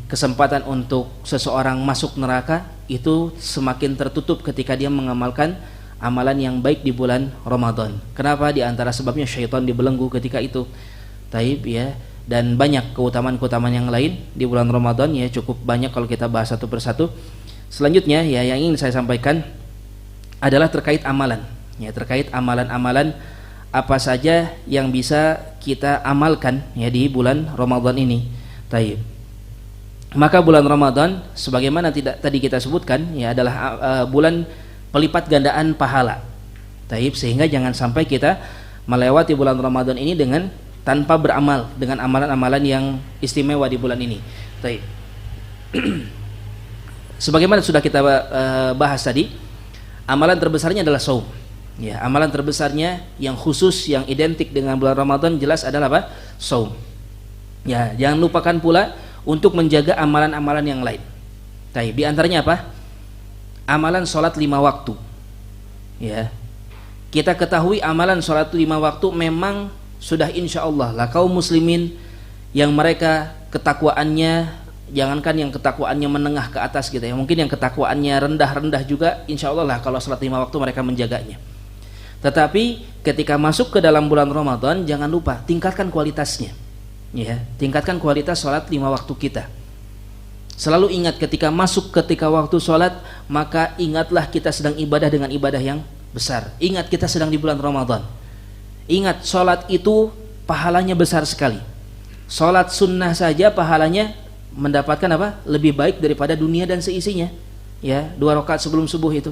kesempatan untuk seseorang masuk neraka itu semakin tertutup ketika dia mengamalkan amalan yang baik di bulan Ramadan. Kenapa? Di antara sebabnya syaitan dibelenggu ketika itu. Taib, ya, dan banyak keutamaan-keutamaan yang lain di bulan Ramadan, ya, cukup banyak kalau kita bahas satu persatu. Selanjutnya, ya, yang ingin saya sampaikan adalah terkait amalan, ya, terkait amalan-amalan apa saja yang bisa kita amalkan, ya, di bulan Ramadan ini. Taib. Maka bulan Ramadan sebagaimana tadi kita sebutkan, ya, adalah bulan pelipat gandaan pahala. Taib, sehingga jangan sampai kita melewati bulan Ramadan ini dengan tanpa beramal dengan amalan-amalan yang istimewa di bulan ini. Taib. Sebagaimana sudah kita bahas tadi, amalan terbesarnya adalah saum. Ya, amalan terbesarnya yang khusus, yang identik dengan bulan Ramadan jelas adalah apa? Saum. Ya, jangan lupakan pula untuk menjaga amalan-amalan yang lain. Taib. Di antaranya apa? Amalan sholat 5 waktu. Ya, kita ketahui amalan sholat 5 waktu memang sudah insya Allah lah kaum muslimin yang mereka ketakwaannya, jangankan yang ketakwaannya menengah ke atas gitu, ya, mungkin yang ketakwaannya rendah-rendah juga insya Allah lah kalau sholat 5 waktu mereka menjaganya. Tetapi ketika masuk ke dalam bulan Ramadan, jangan lupa tingkatkan kualitasnya, ya, tingkatkan kualitas sholat 5 waktu kita. Selalu ingat ketika masuk ketika waktu sholat, maka ingatlah kita sedang ibadah dengan ibadah yang besar. Ingat kita sedang di bulan Ramadan. Ingat sholat itu pahalanya besar sekali. Sholat sunnah saja pahalanya mendapatkan apa? Lebih baik daripada dunia dan seisinya. Ya, 2 rakaat sebelum subuh itu.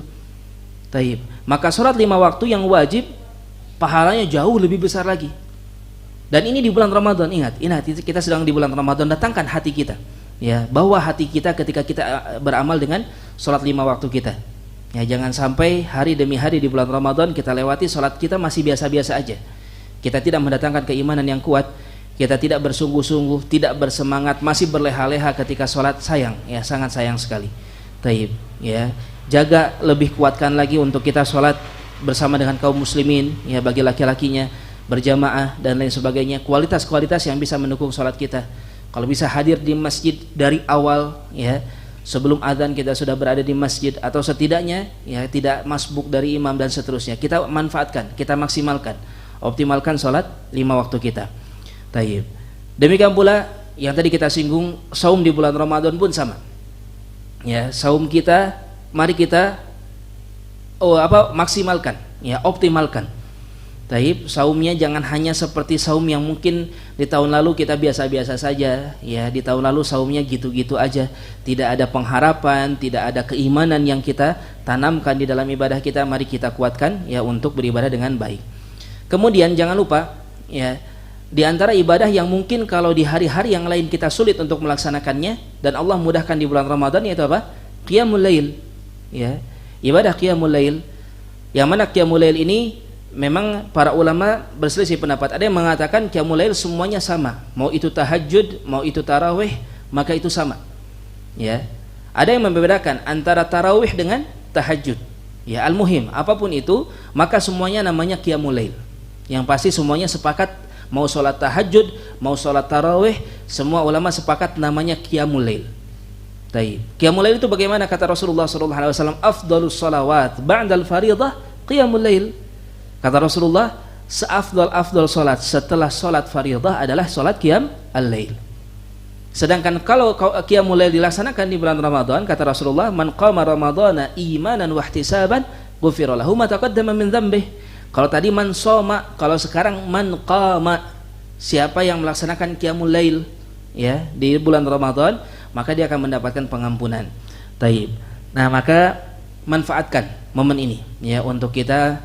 Taib. Maka sholat 5 waktu yang wajib pahalanya jauh lebih besar lagi. Dan ini di bulan Ramadan. Ingat kita sedang di bulan Ramadan. Datangkan hati kita. Ya, bawa hati kita ketika kita beramal dengan sholat 5 waktu kita. Ya, jangan sampai hari demi hari di bulan Ramadan kita lewati sholat kita masih biasa-biasa aja. Kita tidak mendatangkan keimanan yang kuat, kita tidak bersungguh-sungguh, tidak bersemangat, masih berleha-leha ketika sholat. Sayang, ya sangat sayang sekali. Taib, ya jaga lebih kuatkan lagi untuk kita sholat bersama dengan kaum muslimin, ya bagi laki-lakinya berjamaah dan lain sebagainya. Kualitas-kualitas yang bisa mendukung sholat kita. Kalau bisa hadir di masjid dari awal, ya sebelum azan kita sudah berada di masjid, atau setidaknya ya tidak masbuk dari imam dan seterusnya. Kita manfaatkan, kita maksimalkan, optimalkan sholat 5 waktu kita. Taib. Demikian pula yang tadi kita singgung, saum di bulan Ramadan pun sama. Ya, saum kita mari kita maksimalkan, ya optimalkan. Taib, saumnya jangan hanya seperti saum yang mungkin di tahun lalu kita biasa-biasa saja, ya di tahun lalu saumnya gitu-gitu aja, tidak ada pengharapan, tidak ada keimanan yang kita tanamkan di dalam ibadah kita. Mari kita kuatkan ya untuk beribadah dengan baik. Kemudian jangan lupa ya, di antara ibadah yang mungkin kalau di hari-hari yang lain kita sulit untuk melaksanakannya dan Allah mudahkan di bulan Ramadan, yaitu apa? Qiyamul Lail. Ya, ibadah Qiyamul Lail. Yang mana Qiyamul Lail ini memang para ulama berselisih pendapat. Ada yang mengatakan Qiyamul Lail semuanya sama, mau itu tahajud, mau itu tarawih, maka itu sama. Ya. Ada yang membedakan antara tarawih dengan tahajud. Ya, al-muhim, apapun itu, maka semuanya namanya Qiyamul Lail. Yang pasti semuanya sepakat, mau sholat tahajud, mau sholat tarawih, semua ulama sepakat namanya Qiyamul Lail. Taib. Qiyamul Lail itu bagaimana kata Rasulullah SAW? Afdalus salawat ba'dal faridah Qiyamul Lail. Kata Rasulullah, seafdal salat setelah salat faridah adalah salat qiyam al-lail. Sedangkan kalau qiyamul lail dilaksanakan di bulan Ramadan, kata Rasulullah, man qama ramadhana imanan wa ihtisaban ghufira lahu ma taqaddama min dzambih. Kalau tadi man shoma, kalau sekarang man qama, siapa yang melaksanakan qiyamul lail ya di bulan Ramadan, maka dia akan mendapatkan pengampunan. Taib. Nah, maka manfaatkan momen ini ya untuk kita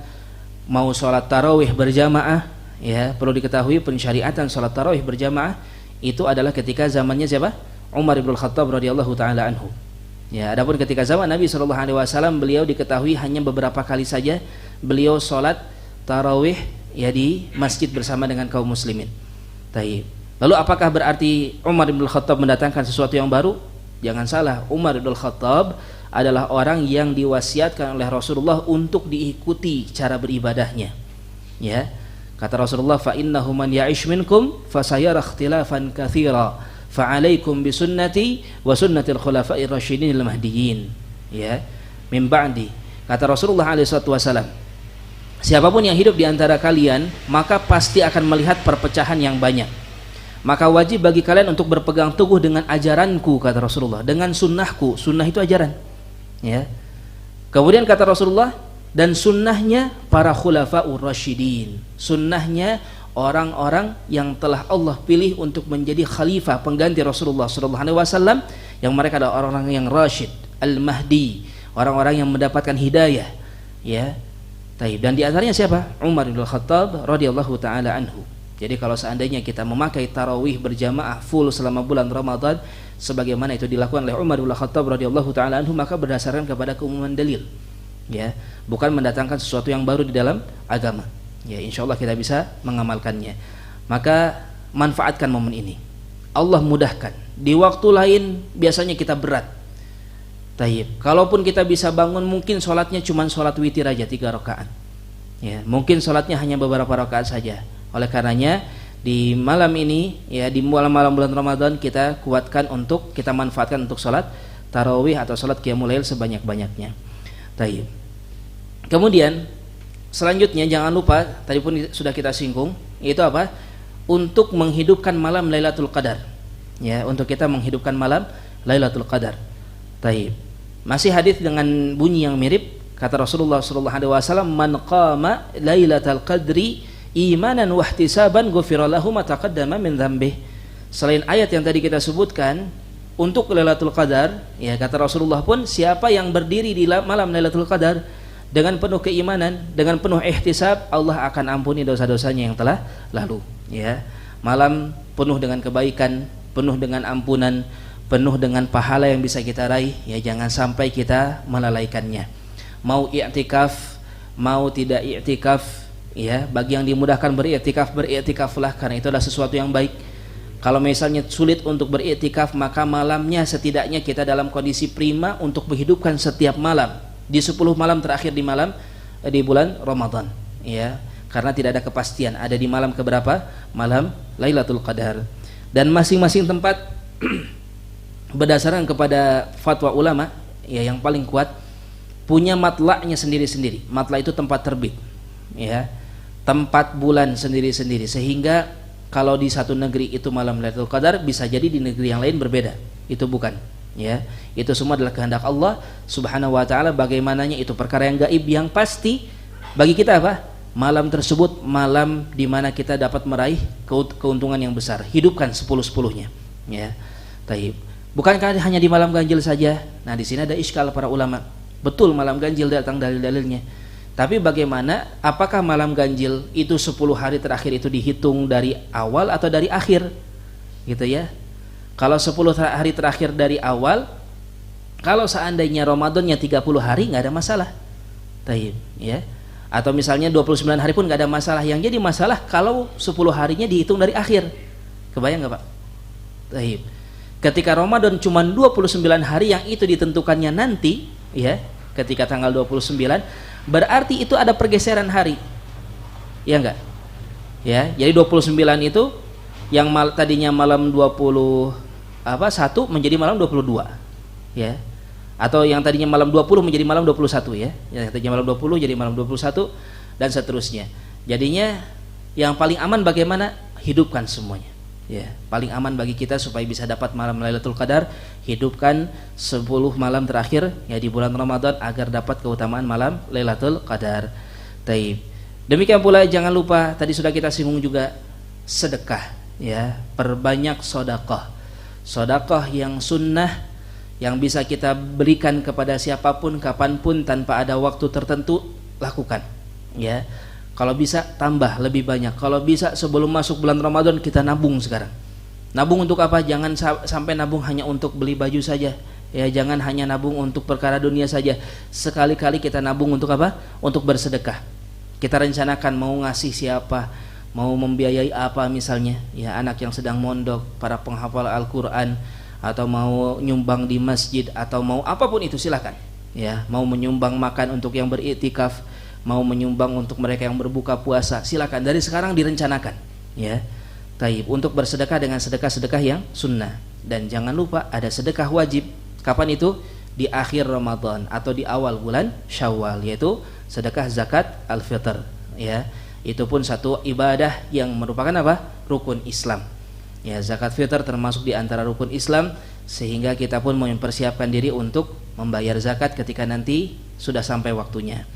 mau sholat tarawih berjamaah. Ya, perlu diketahui pensyariatan sholat tarawih berjamaah itu adalah ketika zamannya siapa? Umar bin Khattab radhiyallahu taala anhu. Ya, adapun ketika zaman Nabi SAW, beliau diketahui hanya beberapa kali saja beliau sholat tarawih ya di masjid bersama dengan kaum muslimin. Taib. Lalu apakah berarti Umar bin Khattab mendatangkan sesuatu yang baru? Jangan salah, Umar bin Khattab adalah orang yang diwasiatkan oleh Rasulullah untuk diikuti cara beribadahnya. Ya, kata Rasulullah, fa innahu man ya'ish minkum fasayara ikhtilafan katsira fa 'alaikum bi sunnati wa sunnatil khulafa'ir rasyidin al mahdiyyin. Ya, min ba'di. Kata Rasulullah alaihi wasallam, siapapun yang hidup di antara kalian maka pasti akan melihat perpecahan yang banyak. Maka wajib bagi kalian untuk berpegang teguh dengan ajaranku, kata Rasulullah, dengan sunnahku. Sunnah itu ajaran. Ya. Kemudian kata Rasulullah, dan sunnahnya para khulafa'ur rasyidin, sunnahnya orang-orang yang telah Allah pilih untuk menjadi khalifah pengganti Rasulullah SAW, yang mereka adalah orang-orang yang rasyid, al-mahdi, orang-orang yang mendapatkan hidayah. Ya. Dan di antaranya siapa? Umar bin Khattab radhiyallahu taala anhu. Jadi kalau seandainya kita memakai tarawih berjamaah full selama bulan Ramadan sebagaimana itu dilakukan oleh Umar bin Khattab radhiyallahu taala anhu, maka berdasarkan kepada keumuman dalil. Ya, bukan mendatangkan sesuatu yang baru di dalam agama. Ya, insyaallah kita bisa mengamalkannya. Maka manfaatkan momen ini. Allah mudahkan. Di waktu lain biasanya kita berat. Taib. Kalaupun kita bisa bangun, mungkin sholatnya cuma sholat witir aja 3 rakaat. Ya, mungkin sholatnya hanya beberapa rakaat saja. Oleh karenanya di malam ini ya, di malam-malam bulan Ramadan, kita kuatkan untuk kita manfaatkan untuk sholat tarawih atau sholat qiyamul lail sebanyak-banyaknya. Taib. Kemudian selanjutnya jangan lupa, tadi pun sudah kita singgung, yaitu apa? Untuk menghidupkan malam Lailatul Qadar. Ya, untuk kita menghidupkan malam Lailatul Qadar. Taib. Masih hadis dengan bunyi yang mirip, Kata Rasulullah sallallahu alaihi wasallam, "Man qama lailatal qadri imanan wa ihtisaban ghufira lahu ma taqaddama min dzambih." Selain ayat yang tadi kita sebutkan, untuk Lailatul Qadar, ya kata Rasulullah pun, siapa yang berdiri di malam Lailatul Qadar dengan penuh keimanan, dengan penuh ihtisab, Allah akan ampuni dosa-dosanya yang telah lalu, ya. Malam penuh dengan kebaikan, penuh dengan ampunan, penuh dengan pahala yang bisa kita raih, ya jangan sampai kita melalaikannya. Mau i'tikaf, mau tidak i'tikaf, ya bagi yang dimudahkan beriktikaf, beriktikaflah, karena itu adalah sesuatu yang baik. Kalau misalnya sulit untuk beriktikaf, maka malamnya setidaknya kita dalam kondisi prima untuk menghidupkan setiap malam di 10 malam terakhir di bulan Ramadan, ya. Karena tidak ada kepastian ada di malam keberapa, malam Lailatul Qadar. Dan masing-masing tempat berdasarkan kepada fatwa ulama, ya yang paling kuat punya matla'nya sendiri-sendiri. Matla' itu tempat terbit, ya. Tempat bulan sendiri-sendiri, sehingga kalau di satu negeri itu malam Lailatul Qadar, bisa jadi di negeri yang lain berbeda. Itu bukan, ya. Itu semua adalah kehendak Allah Subhanahu wa taala. Bagaimananya itu perkara yang gaib. Yang pasti bagi kita apa? Malam tersebut malam di mana kita dapat meraih keuntungan yang besar. Hidupkan 10-10-nya, ya. Taib. Bukankah hanya di malam ganjil saja? Nah, di sini ada iskal para ulama. Betul malam ganjil datang dalil-dalilnya. Tapi bagaimana, apakah malam ganjil itu 10 hari terakhir itu dihitung dari awal atau dari akhir? Gitu ya. Kalau 10 hari terakhir dari awal, kalau seandainya Ramadannya 30 hari nggak ada masalah. Taib, ya. Atau misalnya 29 hari pun nggak ada masalah. Yang jadi masalah kalau 10 harinya dihitung dari akhir. Kebayang nggak Pak? Taib. Ketika Ramadan cuma 29 hari yang itu ditentukannya nanti, ya, ketika tanggal 29, berarti itu ada pergeseran hari, ya enggak? Ya, jadi 29 itu yang tadinya malam 1 menjadi malam 22, ya. Atau yang tadinya malam 20 menjadi malam 21, ya. Yang tadinya malam 20 jadi malam 21 dan seterusnya. Jadinya yang paling aman bagaimana? Hidupkan semuanya. Ya, paling aman bagi kita supaya bisa dapat malam Lailatul Qadar, hidupkan 10 malam terakhir ya di bulan Ramadan agar dapat keutamaan malam Lailatul Qadar. Taib. Demikian pula jangan lupa tadi sudah kita singgung juga sedekah, ya. Perbanyak sedekah. Sedekah yang sunnah yang bisa kita berikan kepada siapapun kapanpun tanpa ada waktu tertentu, lakukan, ya. Kalau bisa tambah lebih banyak. Kalau bisa sebelum masuk bulan Ramadan kita nabung sekarang. Nabung untuk apa? Jangan sampai nabung hanya untuk beli baju saja. Ya, jangan hanya nabung untuk perkara dunia saja. Sekali-kali kita nabung untuk apa? Untuk bersedekah. Kita rencanakan mau ngasih siapa, mau membiayai apa misalnya. Ya, anak yang sedang mondok, para penghafal Al-Qur'an, atau mau nyumbang di masjid, atau mau apapun itu silakan. Ya, mau menyumbang makan untuk yang beriktikaf, mau menyumbang untuk mereka yang berbuka puasa, silakan dari sekarang direncanakan, ya. Taib, untuk bersedekah dengan sedekah-sedekah yang sunnah. Dan jangan lupa ada sedekah wajib. Kapan itu? Di akhir Ramadan atau di awal bulan Syawal, yaitu sedekah zakat al-fitr, ya. Itu pun satu ibadah yang merupakan apa? Rukun Islam. Ya, zakat fitr termasuk di antara rukun Islam, sehingga kita pun mempersiapkan diri untuk membayar zakat ketika nanti sudah sampai waktunya.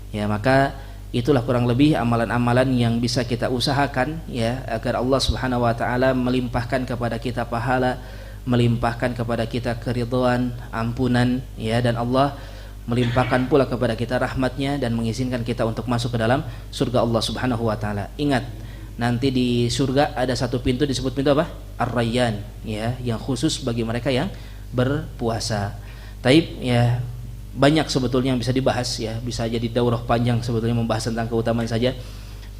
Ya, maka itulah kurang lebih amalan-amalan yang bisa kita usahakan, ya, agar Allah Subhanahu wa taala melimpahkan kepada kita pahala, melimpahkan kepada kita keridhaan, ampunan, ya, dan Allah melimpahkan pula kepada kita rahmatnya dan mengizinkan kita untuk masuk ke dalam surga Allah Subhanahu wa taala. Ingat, nanti di surga ada satu pintu, disebut pintu apa? Ar-Rayyan, ya, yang khusus bagi mereka yang berpuasa. Taib, ya. Banyak sebetulnya yang bisa dibahas, ya, bisa jadi daurah panjang sebetulnya membahas tentang keutamaan saja.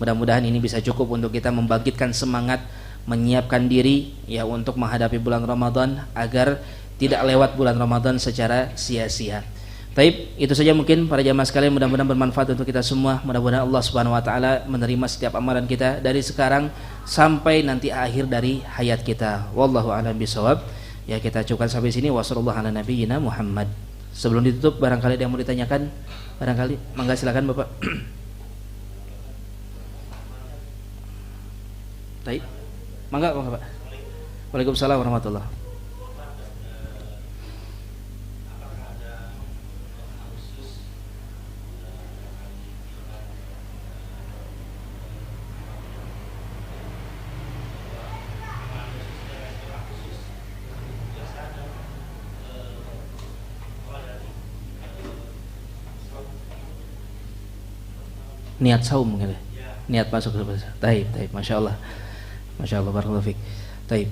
Mudah-mudahan ini bisa cukup untuk kita membangkitkan semangat, menyiapkan diri, ya, untuk menghadapi bulan Ramadan agar tidak lewat bulan Ramadan secara sia-sia. Taib, itu saja mungkin para jamaah sekalian, mudah-mudahan bermanfaat untuk kita semua. Mudah-mudahan Allah Subhanahu wa taala menerima setiap amalan kita dari sekarang sampai nanti akhir dari hayat kita. Wallahu a'lam bishawab. Ya, kita cukupkan sampai sini. Wassallallahu ala nabiyyina Muhammad. Sebelum ditutup, barangkali ada yang mau ditanyakan, barangkali, mangga silakan Bapak. Baik, mangga Bapak. Waalaikumsalam warahmatullahi. niat saum gitu. Niat masuk ke puasa. Taib, Masya Allah. Masya Allah, barakallahu fiik. Taib.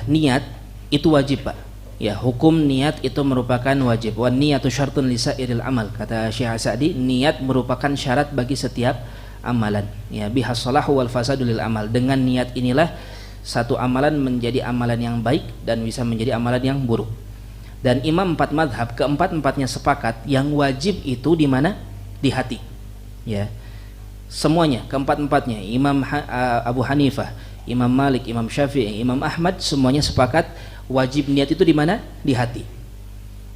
Niat itu wajib, Pak. Ya, hukum niat itu merupakan wajib. Wan niyatu syartun li sairil amal. Kata Syekh Sa'di, niat merupakan syarat bagi setiap amalan. Ya, bihas salahu wal fasadu lil amal. Dengan niat inilah satu amalan menjadi amalan yang baik dan bisa menjadi amalan yang buruk. Dan imam 4 madhab, keempat-empatnya sepakat yang wajib itu di mana? Di hati. Ya. Semuanya, keempat-empatnya, Imam Abu Hanifah, Imam Malik, Imam Syafi'i, Imam Ahmad, semuanya sepakat wajib niat itu di mana? Di hati.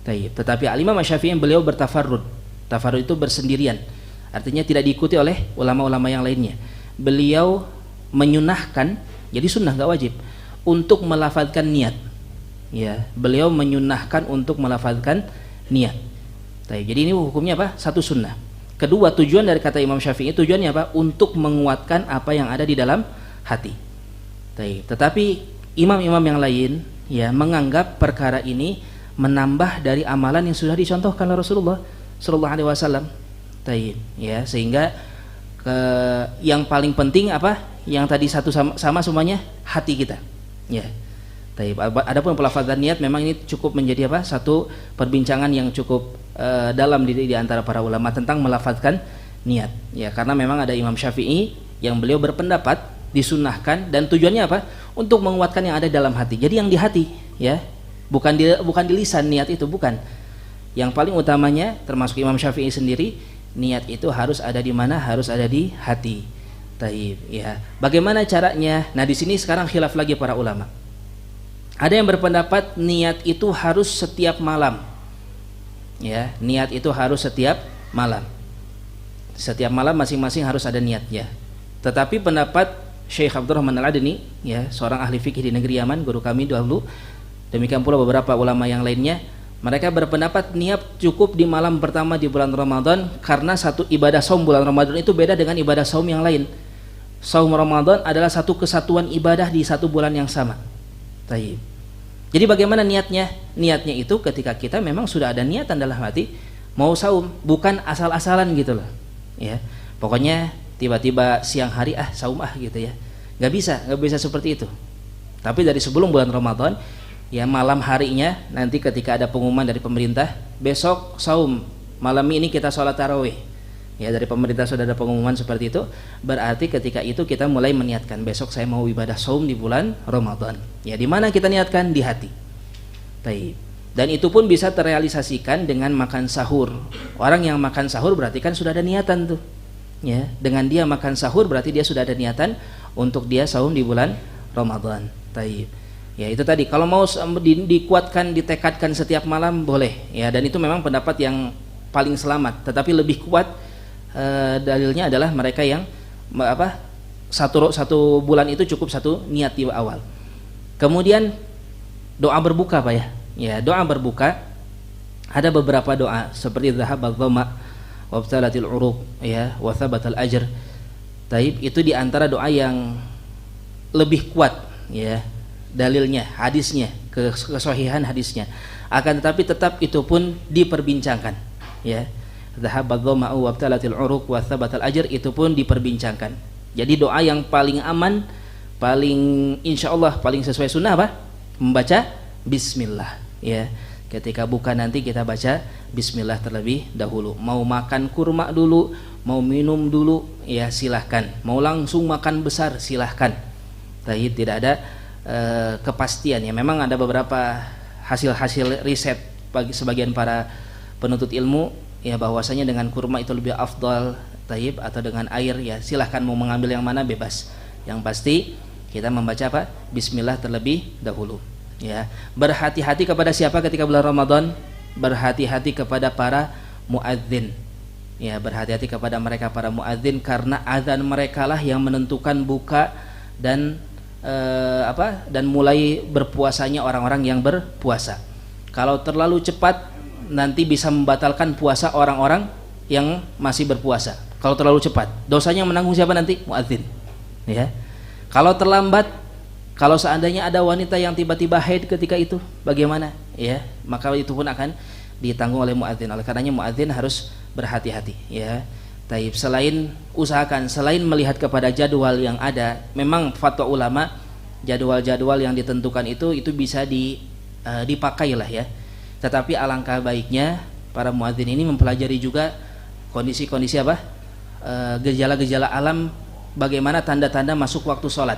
Tetapi Al-Imam Syafi'i beliau bertafarrud. Tafarrud itu bersendirian. Artinya tidak diikuti oleh ulama-ulama yang lainnya. Beliau menyunahkan, jadi sunnah gak wajib, untuk melafazkan niat. Ya, beliau menyunahkan untuk melafazkan niat. Jadi ini hukumnya apa? Satu sunnah. Kedua, tujuan dari kata Imam Syafi'i, tujuannya apa? Untuk menguatkan apa yang ada di dalam hati. Tetapi imam-imam yang lain ya menganggap perkara ini menambah dari amalan yang sudah dicontohkan oleh Rasulullah sallallahu alaihi wasallam. Ya, sehingga yang paling penting apa? Yang tadi satu sama semuanya hati kita. Ya. Adapun pelafazan niat memang ini cukup menjadi apa? Satu perbincangan yang cukup dalam di antara para ulama tentang melafazkan niat. Ya, karena memang ada Imam Syafi'i yang beliau berpendapat disunahkan dan tujuannya apa? Untuk menguatkan yang ada dalam hati. Jadi yang di hati, ya. Bukan di lisan niat itu, bukan. Yang paling utamanya termasuk Imam Syafi'i sendiri, niat itu harus ada di mana? Harus ada di hati. Ya. Bagaimana caranya? Nah, di sini sekarang khilaf lagi para ulama. Ada yang berpendapat niat itu harus setiap malam. Ya, niat itu harus setiap malam. Setiap malam masing-masing harus ada niatnya. Tetapi pendapat Syekh Abdurrahman Al-Adni, ya, seorang ahli fikih di negeri Yaman, guru kami dahulu, demikian pula beberapa ulama yang lainnya, mereka berpendapat niat cukup di malam pertama di bulan Ramadan, karena satu ibadah saum bulan Ramadan itu beda dengan ibadah saum yang lain. Saum Ramadan adalah satu kesatuan ibadah di satu bulan yang sama. Jadi bagaimana niatnya? Niatnya itu ketika kita memang sudah ada niatan dalam hati mau saum, bukan asal-asalan gitu loh. Ya, pokoknya tiba-tiba siang hari saum gitu ya. Nggak bisa seperti itu. Tapi dari sebelum bulan Ramadan, ya malam harinya nanti ketika ada pengumuman dari pemerintah, besok saum, malam ini kita sholat tarawih. Ya, dari pemerintah sudah ada pengumuman seperti itu, berarti ketika itu kita mulai meniatkan besok saya mau ibadah saum di bulan Ramadan. Ya, di mana kita niatkan? Di hati. Dan itu pun bisa terrealisasikan dengan makan sahur. Orang yang makan sahur berarti kan sudah ada niatan tuh. Ya, dengan dia makan sahur berarti dia sudah ada niatan untuk dia saum di bulan Ramadan. Ya, itu tadi kalau mau dikuatkan, ditekadkan setiap malam boleh. Ya, dan itu memang pendapat yang paling selamat, tetapi lebih kuat dalilnya adalah mereka yang satu bulan itu cukup satu niat di awal. Kemudian doa berbuka, Pak ya. Ya, doa berbuka ada beberapa doa seperti dhahabadh dhama wabtalatil uruq ya wa thabatal ajr. Itu di antara doa yang lebih kuat ya dalilnya, hadisnya, kesahihan hadisnya. Akan tetapi tetap itu pun diperbincangkan ya. Dhahabadh dhama'u wabtalatil uruq wa thabatal ajr itu pun diperbincangkan. Jadi doa yang paling aman, paling insyaallah paling sesuai sunnah apa? Membaca bismillah ya. Ketika buka nanti kita baca bismillah terlebih dahulu. Mau makan kurma dulu, mau minum dulu ya silahkan. Mau langsung makan besar silahkan. Tapi tidak ada kepastian ya. Memang ada beberapa hasil-hasil riset bagi sebagian para penuntut ilmu ya bahwasanya dengan kurma itu lebih afdal atau dengan air ya silahkan mau mengambil yang mana bebas. Yang pasti kita membaca apa? Bismillah terlebih dahulu. Ya, berhati-hati kepada siapa ketika bulan Ramadan? Berhati-hati kepada para muadzin. Ya, berhati-hati kepada mereka para muadzin karena azan mereka lah yang menentukan buka dan dan mulai berpuasanya orang-orang yang berpuasa. Kalau terlalu cepat nanti bisa membatalkan puasa orang-orang yang masih berpuasa. Kalau terlalu cepat, dosanya menanggung siapa nanti? Muadzin. Ya. Kalau terlambat, kalau seandainya ada wanita yang tiba-tiba haid ketika itu, bagaimana? Ya, maka itu pun akan ditanggung oleh muadzin. Oleh karenanya muadzin harus berhati-hati. Ya, Taib, selain melihat kepada jadwal yang ada, memang fatwa ulama jadwal-jadwal yang ditentukan itu bisa dipakai lah ya. Tetapi alangkah baiknya para muadzin ini mempelajari juga kondisi-kondisi gejala-gejala alam, bagaimana tanda-tanda masuk waktu sholat.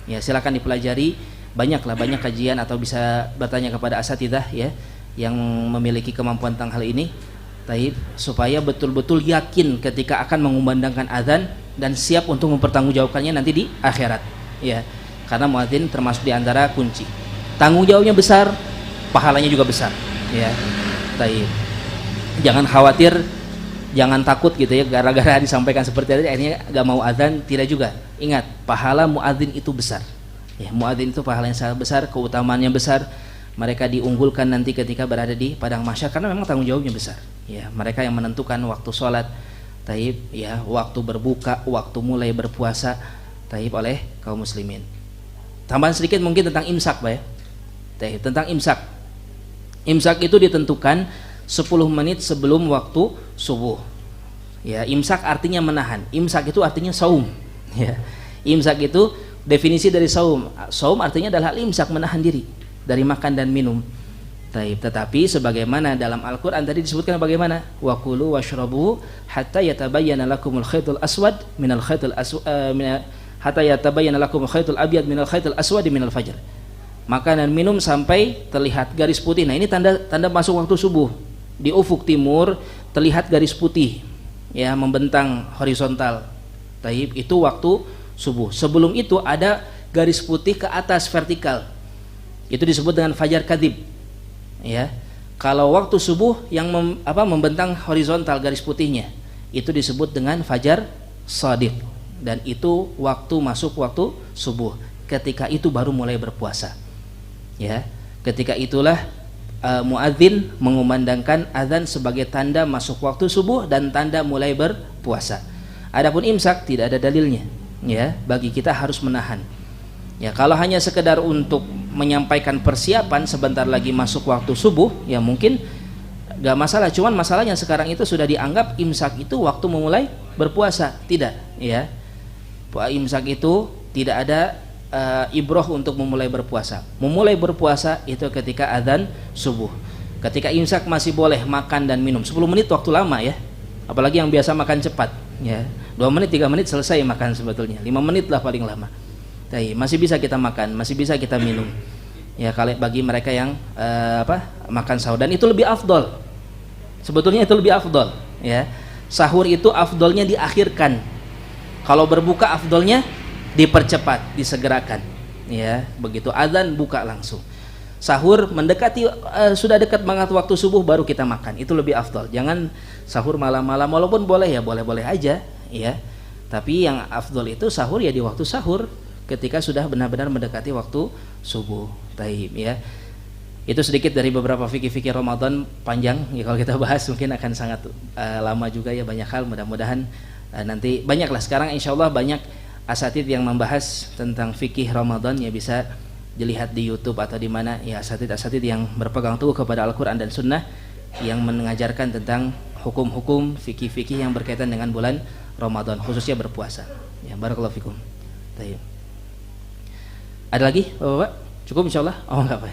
Ya, silakan dipelajari, banyak kajian atau bisa bertanya kepada asatidzah ya yang memiliki kemampuan tentang hal ini. Taib, supaya betul-betul yakin ketika akan mengumandangkan azan dan siap untuk mempertanggungjawabkannya nanti di akhirat. Ya, karena muadzin termasuk di antara kunci. Tanggung jawabnya besar, pahalanya juga besar. Ya, taib. Jangan khawatir, jangan takut gitu ya gara-gara disampaikan seperti itu akhirnya gak mau azan, tidak juga. Ingat, pahala muadzin itu besar. Ya, muadzin itu pahalanya sangat besar, keutamaannya besar. Mereka diunggulkan nanti ketika berada di padang mahsyar karena memang tanggung jawabnya besar. Ya, mereka yang menentukan waktu sholat, taib, ya, waktu berbuka, waktu mulai berpuasa, taib oleh kaum muslimin. Tambahan sedikit mungkin tentang imsak, Pak ya. Taib, tentang imsak. Imsak itu ditentukan 10 menit sebelum waktu subuh. Ya, imsak artinya menahan. Imsak itu artinya saum. Ya. Imsak itu definisi dari saum. Saum artinya adalah imsak, menahan diri dari makan dan minum. Taib, tetapi sebagaimana dalam Al-Qur'an tadi disebutkan bagaimana? Wa kulu washrabu hatta yatabayyana lakumul khaytul aswad minal khaytul hatta yatabayyana lakumul khaytul abyad minal khaytul aswad minal fajr. Makan dan minum sampai terlihat garis putih. Nah, ini tanda masuk waktu subuh. Di ufuk timur terlihat garis putih ya membentang horizontal. Taib, itu waktu subuh. Sebelum itu ada garis putih ke atas vertikal. Itu disebut dengan fajar kadhib. Ya, kalau waktu subuh yang membentang horizontal garis putihnya itu disebut dengan fajar shadiq, dan itu waktu masuk waktu subuh. Ketika itu baru mulai berpuasa. Ya, ketika itulah muadzin mengumandangkan azan sebagai tanda masuk waktu subuh dan tanda mulai berpuasa. Adapun imsak tidak ada dalilnya. Ya, bagi kita harus menahan. Ya, kalau hanya sekedar untuk menyampaikan persiapan sebentar lagi masuk waktu subuh, ya mungkin gak masalah. Cuman masalahnya sekarang itu sudah dianggap imsak itu waktu memulai berpuasa. Tidak, ya. Imsak itu tidak ada ibroh untuk memulai berpuasa. Memulai berpuasa itu ketika azan subuh. Ketika imsak masih boleh makan dan minum. 10 menit waktu lama ya. Apalagi yang biasa makan cepat, ya. 2 menit, 3 menit selesai makan sebetulnya. 5 menit lah paling lama. Masih bisa kita makan, masih bisa kita minum. Ya, kalau bagi mereka yang makan sahur, dan itu lebih afdol. Sebetulnya itu lebih afdol, ya. Sahur itu afdolnya diakhirkan. Kalau berbuka afdolnya dipercepat, disegerakan. Ya, begitu azan buka langsung. Sahur mendekati sudah dekat banget waktu subuh baru kita makan. Itu lebih afdol. Jangan sahur malam-malam, walaupun boleh ya, boleh-boleh aja, ya. Tapi yang afdol itu sahur ya di waktu sahur, ketika sudah benar-benar mendekati waktu subuh. Taib, ya. Itu sedikit dari beberapa fikih-fikih Ramadan, panjang ya, kalau kita bahas mungkin akan sangat lama juga ya, banyak hal. Mudah-mudahan nanti banyaklah, sekarang insyaallah banyak asatidz yang membahas tentang fikih Ramadan ya, bisa dilihat di YouTube atau di mana ya, asatidz yang berpegang teguh kepada Al-Qur'an dan Sunnah yang mengajarkan tentang hukum-hukum fikih-fikih yang berkaitan dengan bulan Ramadan, khususnya berpuasa. Ya, barakallahu fikum. Taib. Ada lagi, Bapak? Cukup insyaallah? Oh, enggak apa.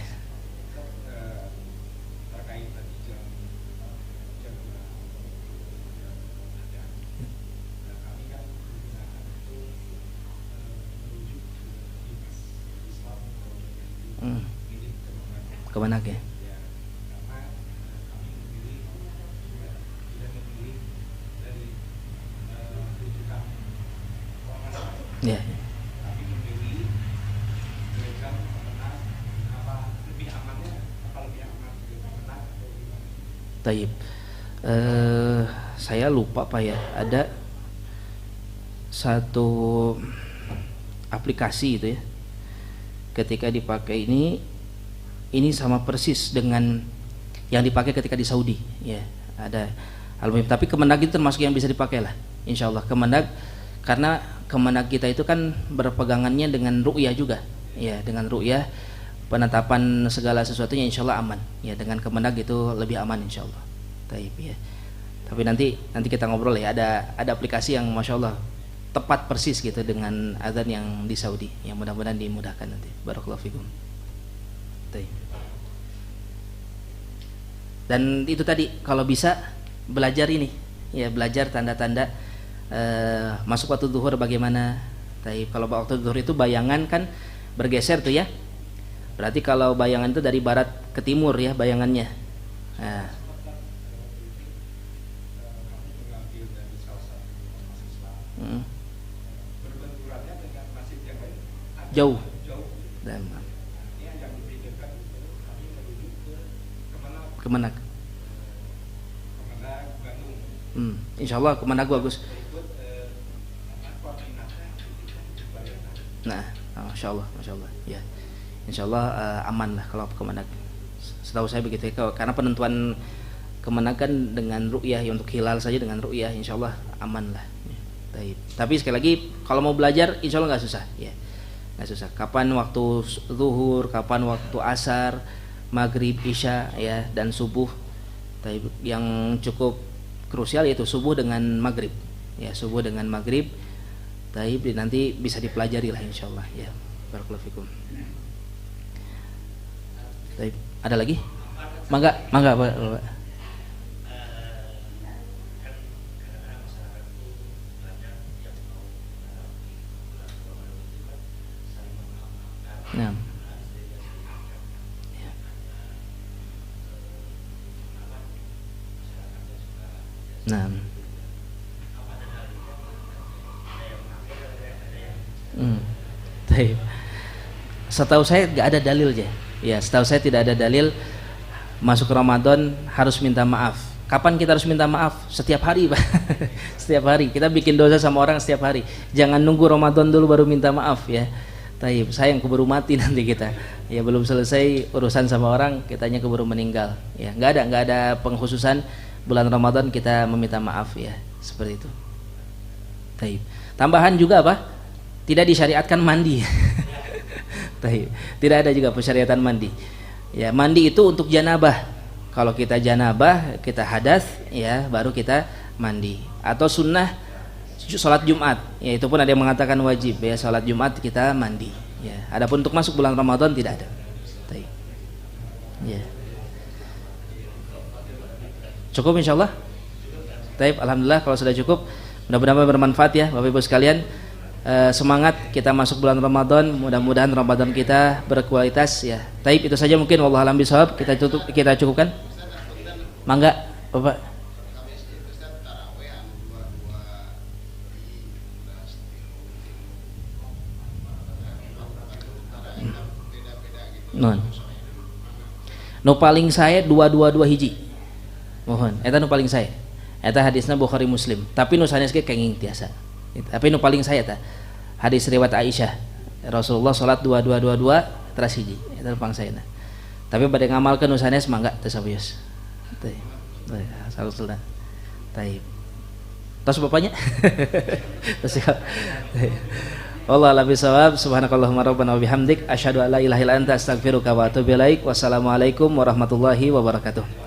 Kemana ke? Ya. Taib. Saya lupa Pak ya, ada satu aplikasi itu ya, ketika dipakai ini sama persis dengan yang dipakai ketika di Saudi ya, ada alumni. Tapi Kemenag itu termasuk yang bisa dipakai lah, insyaallah. Kemenag, karena Kemenag kita itu kan berpegangannya dengan ru'yah juga ya, dengan ru'yah penetapan segala sesuatunya insyaallah aman ya, dengan Kemenag itu lebih aman insyaallah. Taib ya. Tapi nanti kita ngobrol ya. Ada aplikasi yang masya Allah tepat persis gitu dengan azan yang di Saudi. Yang mudah-mudahan dimudahkan nanti. Barakallahu fikum. Dan itu tadi kalau bisa belajar ini ya, belajar tanda-tanda masuk waktu zuhur bagaimana. Tapi kalau waktu zuhur itu bayangan kan bergeser tuh ya. Berarti kalau bayangan itu dari barat ke timur ya bayangannya. Nah. Jauh. Dan Kemenag. Insya Allah Kemenag bagus. Nah, masya Allah, ya. Insya Allah aman lah kalau Kemenag. Setahu saya begitu ya, karena penentuan Kemenag kan dengan ru'yah ya, untuk hilal saja dengan ru'yah, insya Allah aman lah. Tapi sekali lagi kalau mau belajar, insya Allah nggak susah, ya. Nggak susah. Kapan waktu zuhur, kapan waktu asar, maghrib, isya ya, dan subuh. Yang cukup krusial yaitu subuh dengan maghrib ya, subuh dengan maghrib. Nanti bisa dipelajari lah insyaallah ya. Barakallahu fikum. Ada lagi? Mangga Pak. Nah. Nah. Setahu saya nggak ada dalil aja. Ya, setahu saya tidak ada dalil masuk Ramadan harus minta maaf. Kapan kita harus minta maaf? Setiap hari, Pak. Setiap hari. Kita bikin dosa sama orang setiap hari. Jangan nunggu Ramadan dulu baru minta maaf ya. Sayang keburu mati nanti kita. Ya belum selesai urusan sama orang, kitanya keburu meninggal. Ya, nggak ada pengkhususan bulan Ramadan kita meminta maaf ya, seperti itu. Tambahan juga apa? Tidak disyariatkan mandi. Tidak ada juga persyariatan mandi. Ya, mandi itu untuk janabah. Kalau kita janabah, kita hadas, ya baru kita mandi. Atau sunnah sholat Jumat, ya itu pun ada yang mengatakan wajib ya, sholat Jumat kita mandi. Ya, adapun untuk masuk bulan Ramadan tidak ada. Ya. Cukup insyaallah. Alhamdulillah kalau sudah cukup. Mudah-mudahan bermanfaat ya Bapak Ibu sekalian. Semangat kita masuk bulan Ramadan, mudah-mudahan Ramadan kita berkualitas ya. Itu saja mungkin, wallahu a'lam bishawab. Kita cukupkan. Mangga Bapak. No paling saya 222 hiji. Mohon, eta nu paling saya. Eta hadisna Bukhari Muslim. Tapi nu sanes ge kenging tiasa. Tapi nu paling saya ta hadis riwayat Aisyah. Rasulullah salat 2222 teras hiji. Eta nu paling saya. Tapi bade ngamalkeun nu sanes mangga teu sabius. Salut. Tos bapaknya. Tos ya. Allah a'lam bishawab. Subhanakallahumma rabbana wa bihamdik asyhadu an la ilaha illa anta astaghfiruka wa atubu ilaik. Wassalamualaikum warahmatullahi wabarakatuh.